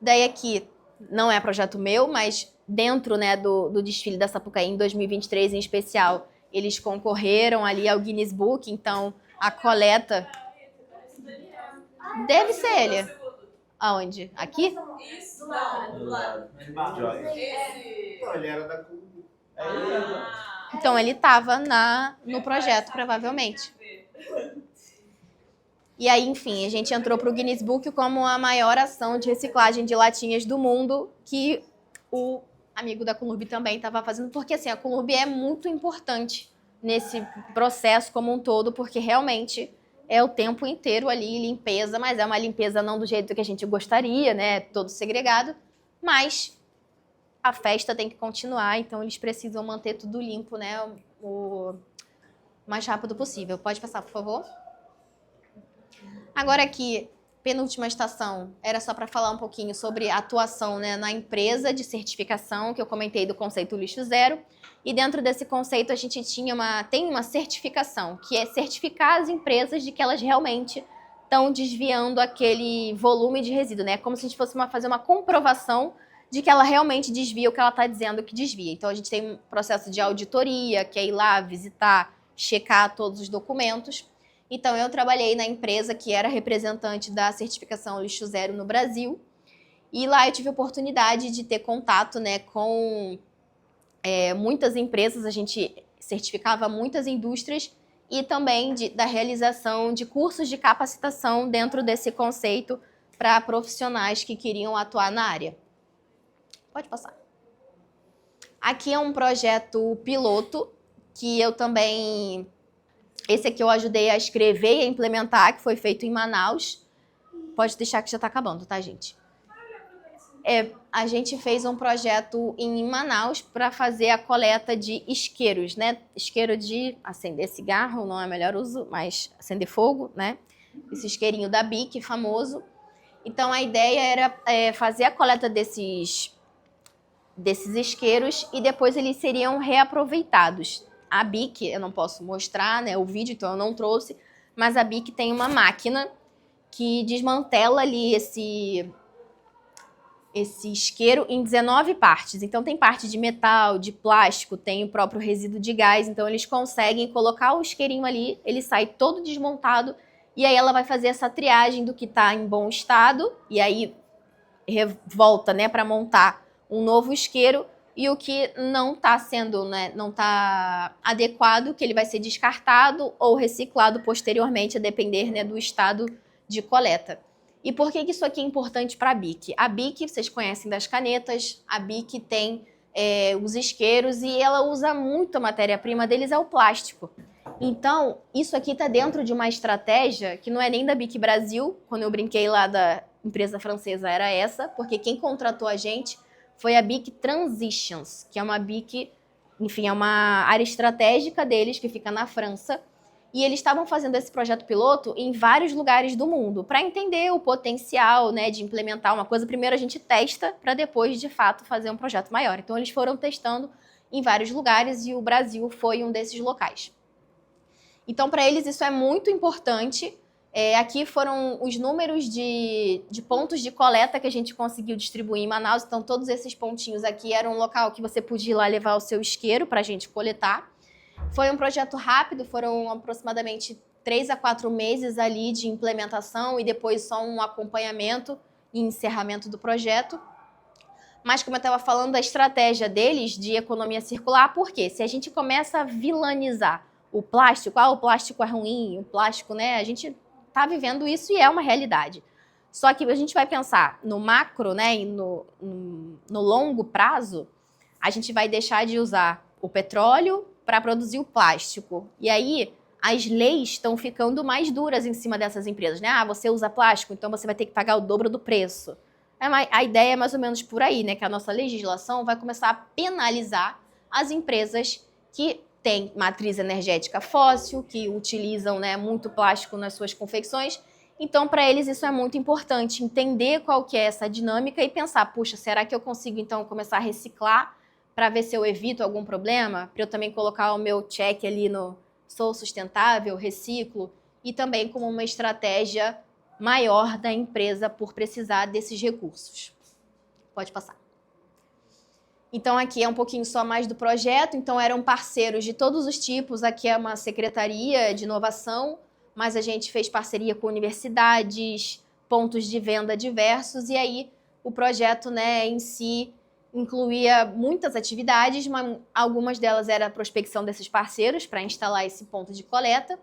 Daí aqui, não é projeto meu, mas dentro, né, do desfile da Sapucaí em 2023 em especial, eles concorreram ali ao Guinness Book, então a coleta... Deve ser ele. Aonde? Aqui? Isso, não, do lado. Não, ele era da Columbi. Então ele estava no projeto, provavelmente. E aí, enfim, a gente entrou para o Guinness Book como a maior ação de reciclagem de latinhas do mundo, que o amigo da Conlub também estava fazendo, porque assim, a Conlub é muito importante nesse processo como um todo, porque realmente é o tempo inteiro ali limpeza, mas é uma limpeza não do jeito que a gente gostaria, né, todo segregado, mas a festa tem que continuar, então eles precisam manter tudo limpo, né, o mais rápido possível. Pode passar, por favor? Agora aqui, penúltima estação era só para falar um pouquinho sobre a atuação, né, na empresa de certificação, que eu comentei do conceito lixo zero. E dentro desse conceito a gente tem uma certificação, que é certificar as empresas de que elas realmente estão desviando aquele volume de resíduo, né? Como se a gente fosse fazer uma comprovação de que ela realmente desvia o que ela está dizendo que desvia. Então a gente tem um processo de auditoria, que é ir lá visitar, checar todos os documentos. Então, eu trabalhei na empresa que era representante da certificação Lixo Zero no Brasil. E lá eu tive a oportunidade de ter contato, né, com muitas empresas. A gente certificava muitas indústrias e também da realização de cursos de capacitação dentro desse conceito para profissionais que queriam atuar na área. Pode passar. Aqui é um projeto piloto que eu também... Esse aqui eu ajudei a escrever e a implementar, que foi feito em Manaus. Pode deixar que já está acabando, tá, gente? A gente fez um projeto em Manaus para fazer a coleta de isqueiros, né? Isqueiro de acender cigarro, não é o melhor uso, mas acender fogo, né? Esse isqueirinho da BIC, famoso. Então, a ideia era fazer a coleta desses isqueiros e depois eles seriam reaproveitados. A BIC, eu não posso mostrar, né, o vídeo, então eu não trouxe, mas a BIC tem uma máquina que desmantela ali esse isqueiro em 19 partes. Então tem parte de metal, de plástico, tem o próprio resíduo de gás, então eles conseguem colocar o isqueirinho ali, ele sai todo desmontado, e aí ela vai fazer essa triagem do que está em bom estado, e aí volta, né, para montar um novo isqueiro, e o que não está sendo, né, não está adequado, que ele vai ser descartado ou reciclado posteriormente, a depender, né, do estado de coleta. E por que isso aqui é importante para a BIC? A BIC, vocês conhecem das canetas, a BIC tem os isqueiros e ela usa muito, a matéria-prima deles é o plástico. Então, isso aqui está dentro de uma estratégia que não é nem da BIC Brasil, quando eu brinquei lá da empresa francesa era essa, porque quem contratou a gente foi a BIC Transitions, que é uma BIC, enfim, é uma área estratégica deles, que fica na França. E eles estavam fazendo esse projeto piloto em vários lugares do mundo, para entender o potencial, né, de implementar uma coisa. Primeiro a gente testa, para depois, de fato, fazer um projeto maior. Então eles foram testando em vários lugares e o Brasil foi um desses locais. Então, para eles, isso é muito importante. Aqui foram os números de pontos de coleta que a gente conseguiu distribuir em Manaus. Então, todos esses pontinhos aqui eram um local que você podia ir lá levar o seu isqueiro para a gente coletar. Foi um projeto rápido, foram aproximadamente 3 a 4 meses ali de implementação e depois só um acompanhamento e encerramento do projeto. Mas, como eu estava falando, a estratégia deles de economia circular, por quê? Se a gente começa a vilanizar o plástico é ruim, o plástico, né, a gente está vivendo isso e é uma realidade. Só que a gente vai pensar no macro, né, e no longo prazo, a gente vai deixar de usar o petróleo para produzir o plástico. E aí, as leis estão ficando mais duras em cima dessas empresas, né? Ah, você usa plástico, então você vai ter que pagar o dobro do preço. A ideia é mais ou menos por aí, né? Que a nossa legislação vai começar a penalizar as empresas que têm matriz energética fóssil, que utilizam, né, muito plástico nas suas confecções. Então, para eles, isso é muito importante, entender qual que é essa dinâmica e pensar, puxa, será que eu consigo, então, começar a reciclar para ver se eu evito algum problema, para eu também colocar o meu check ali no sou sustentável, reciclo, e também como uma estratégia maior da empresa por precisar desses recursos. Pode passar. Então, aqui é um pouquinho só mais do projeto. Então, eram parceiros de todos os tipos. Aqui é uma secretaria de inovação, mas a gente fez parceria com universidades, pontos de venda diversos, e aí o projeto, né, em si incluía muitas atividades, mas algumas delas era a prospecção desses parceiros para instalar esse ponto de coleta,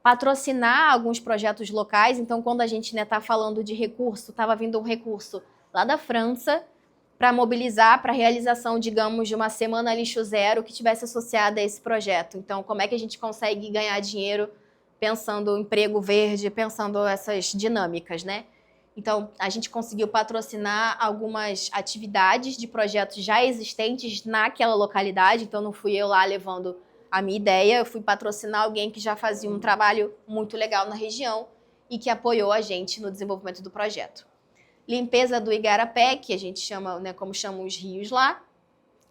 patrocinar alguns projetos locais. Então, quando a gente está falando de recurso, estava vindo um recurso lá da França para mobilizar para a realização, digamos, de uma semana lixo zero que tivesse associada a esse projeto. Então, como é que a gente consegue ganhar dinheiro pensando em emprego verde, pensando essas dinâmicas, né? Então, a gente conseguiu patrocinar algumas atividades de projetos já existentes naquela localidade. Então, não fui eu lá levando a minha ideia, eu fui patrocinar alguém que já fazia um trabalho muito legal na região. e que apoiou a gente no desenvolvimento do projeto. Limpeza do Igarapé, que a gente chama, né, como chamam os rios lá,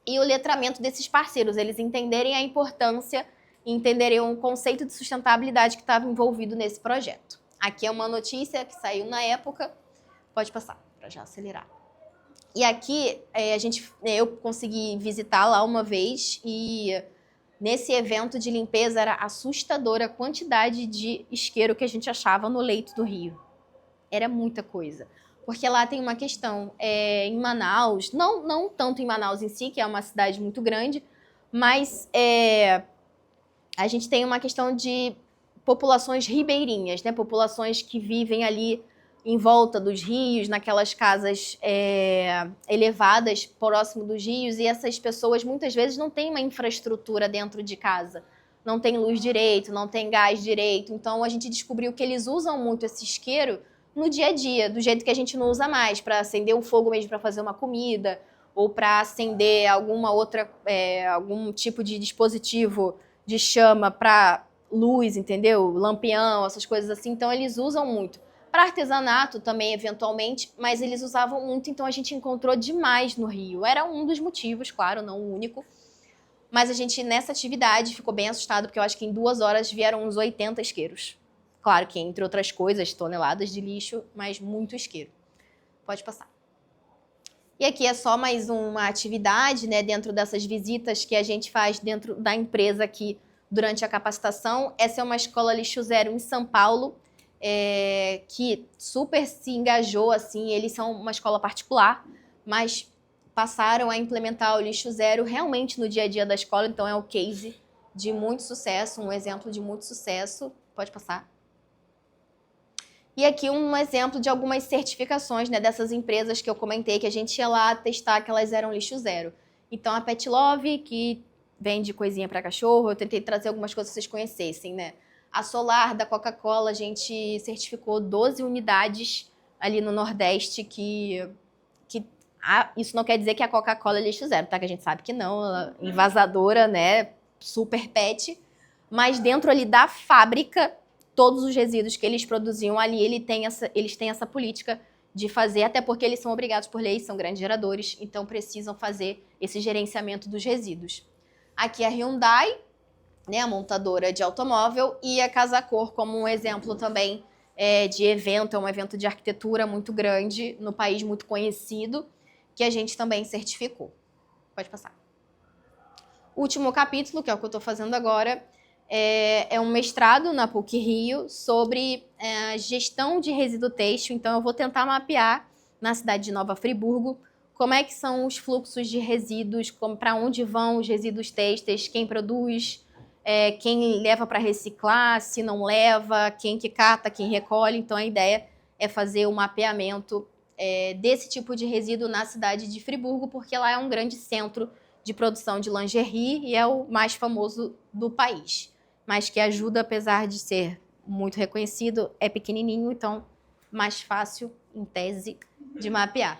e o letramento desses parceiros, eles entenderem a importância e entenderem o conceito de sustentabilidade que estava envolvido nesse projeto. Aqui é uma notícia que saiu na época, pode passar, para já acelerar. E aqui eu consegui visitar lá uma vez e nesse evento de limpeza era assustadora a quantidade de isqueiro que a gente achava no leito do rio. Era muita coisa. Porque lá tem uma questão, em Manaus, não tanto em Manaus em si, que é uma cidade muito grande, mas a gente tem uma questão de populações ribeirinhas, né? Populações que vivem ali em volta dos rios, naquelas casas elevadas próximo dos rios, e essas pessoas muitas vezes não têm uma infraestrutura dentro de casa, não tem luz direito, não tem gás direito, então a gente descobriu que eles usam muito esse isqueiro no dia a dia, do jeito que a gente não usa mais, para acender um fogo mesmo para fazer uma comida, ou para acender algum tipo de dispositivo de chama para luz, entendeu? Lampião, essas coisas assim, então eles usam muito. Para artesanato também, eventualmente, mas eles usavam muito, então a gente encontrou demais no Rio. Era um dos motivos, claro, não o único. Mas a gente, nessa atividade, ficou bem assustado, porque eu acho que em 2 horas vieram uns 80 isqueiros. Claro que, entre outras coisas, toneladas de lixo, mas muito isqueiro. Pode passar. E aqui é só mais uma atividade, né, dentro dessas visitas que a gente faz dentro da empresa aqui durante a capacitação. Essa é uma escola Lixo Zero em São Paulo, que super se engajou, assim, eles são uma escola particular, mas passaram a implementar o lixo zero realmente no dia a dia da escola, então é um case de muito sucesso, um exemplo de muito sucesso. Pode passar. E aqui um exemplo de algumas certificações, né, dessas empresas que eu comentei, que a gente ia lá testar que elas eram lixo zero. Então a Pet Love, que vende coisinha para cachorro, eu tentei trazer algumas coisas que vocês conhecessem, né? A Solar, da Coca-Cola, a gente certificou 12 unidades ali no Nordeste isso não quer dizer que a Coca-Cola é lixo zero, tá? Que a gente sabe que não, ela é envasadora, né? Super pet. Mas dentro ali da fábrica, todos os resíduos que eles produziam ali, eles têm essa política de fazer, até porque eles são obrigados por lei, são grandes geradores, então precisam fazer esse gerenciamento dos resíduos. Aqui a Hyundai, né, a montadora de automóvel, e a Casa Cor como um exemplo também de evento, é um evento de arquitetura muito grande, no país muito conhecido, que a gente também certificou. Pode passar. Último capítulo, que é o que eu estou fazendo agora, é um mestrado na PUC-Rio sobre gestão de resíduo têxtil, então eu vou tentar mapear na cidade de Nova Friburgo como é que são os fluxos de resíduos, para onde vão os resíduos têxteis, quem produz, quem leva para reciclar, se não leva, quem que cata, quem recolhe. Então a ideia é fazer o mapeamento desse tipo de resíduo na cidade de Friburgo, porque lá é um grande centro de produção de lingerie e é o mais famoso do país, mas que ajuda, apesar de ser muito reconhecido, é pequenininho, então mais fácil, em tese, de mapear.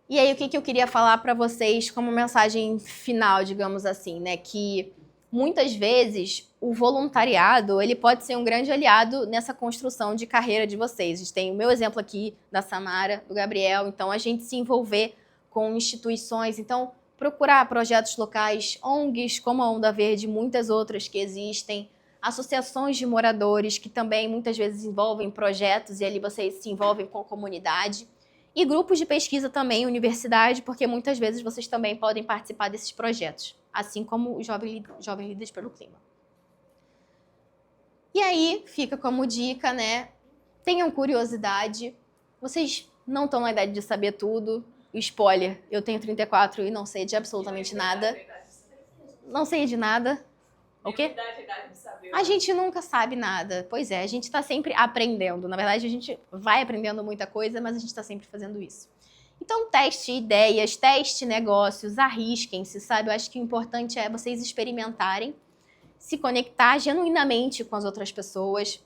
E aí, o que eu queria falar para vocês como mensagem final, digamos assim, né? Que muitas vezes o voluntariado ele pode ser um grande aliado nessa construção de carreira de vocês. A gente tem o meu exemplo aqui da Samara, do Gabriel, então a gente se envolver com instituições, então procurar projetos locais, ONGs como a Onda Verde e muitas outras que existem, associações de moradores que também muitas vezes envolvem projetos e ali vocês se envolvem com a comunidade. E grupos de pesquisa também, universidade, porque muitas vezes vocês também podem participar desses projetos, assim como o Jovem Líderes pelo Clima. E aí, fica como dica, né? Tenham curiosidade. Vocês não estão na idade de saber tudo. Spoiler, eu tenho 34 e não sei de absolutamente nada. Não sei de nada. O quê? A gente nunca sabe nada. Pois é, a gente está sempre aprendendo. Na verdade, a gente vai aprendendo muita coisa, mas a gente está sempre fazendo isso. Então, teste ideias, teste negócios, arrisquem-se, sabe? Eu acho que o importante é vocês experimentarem, se conectar genuinamente com as outras pessoas,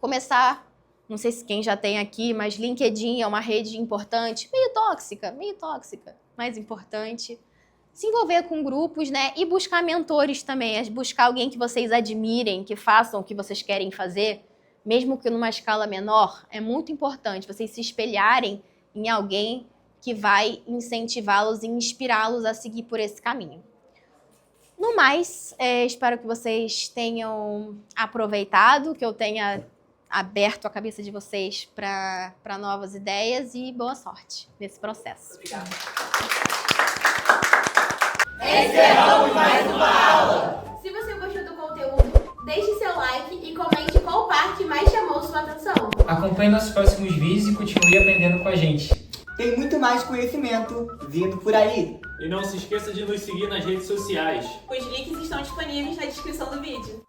começar, não sei se quem já tem aqui, mas LinkedIn é uma rede importante, meio tóxica, mas importante. se envolver com grupos, né? E buscar mentores também, buscar alguém que vocês admirem, que façam o que vocês querem fazer, mesmo que numa escala menor. É muito importante vocês se espelharem em alguém que vai incentivá-los e inspirá-los a seguir por esse caminho. No mais, espero que vocês tenham aproveitado, que eu tenha aberto a cabeça de vocês para novas ideias e boa sorte nesse processo. Obrigado. Encerramos mais uma aula! Se você gostou do conteúdo, deixe seu like e comente qual parte mais chamou sua atenção. Acompanhe nossos próximos vídeos e continue aprendendo com a gente. Tem muito mais conhecimento vindo por aí. E não se esqueça de nos seguir nas redes sociais. Os links estão disponíveis na descrição do vídeo.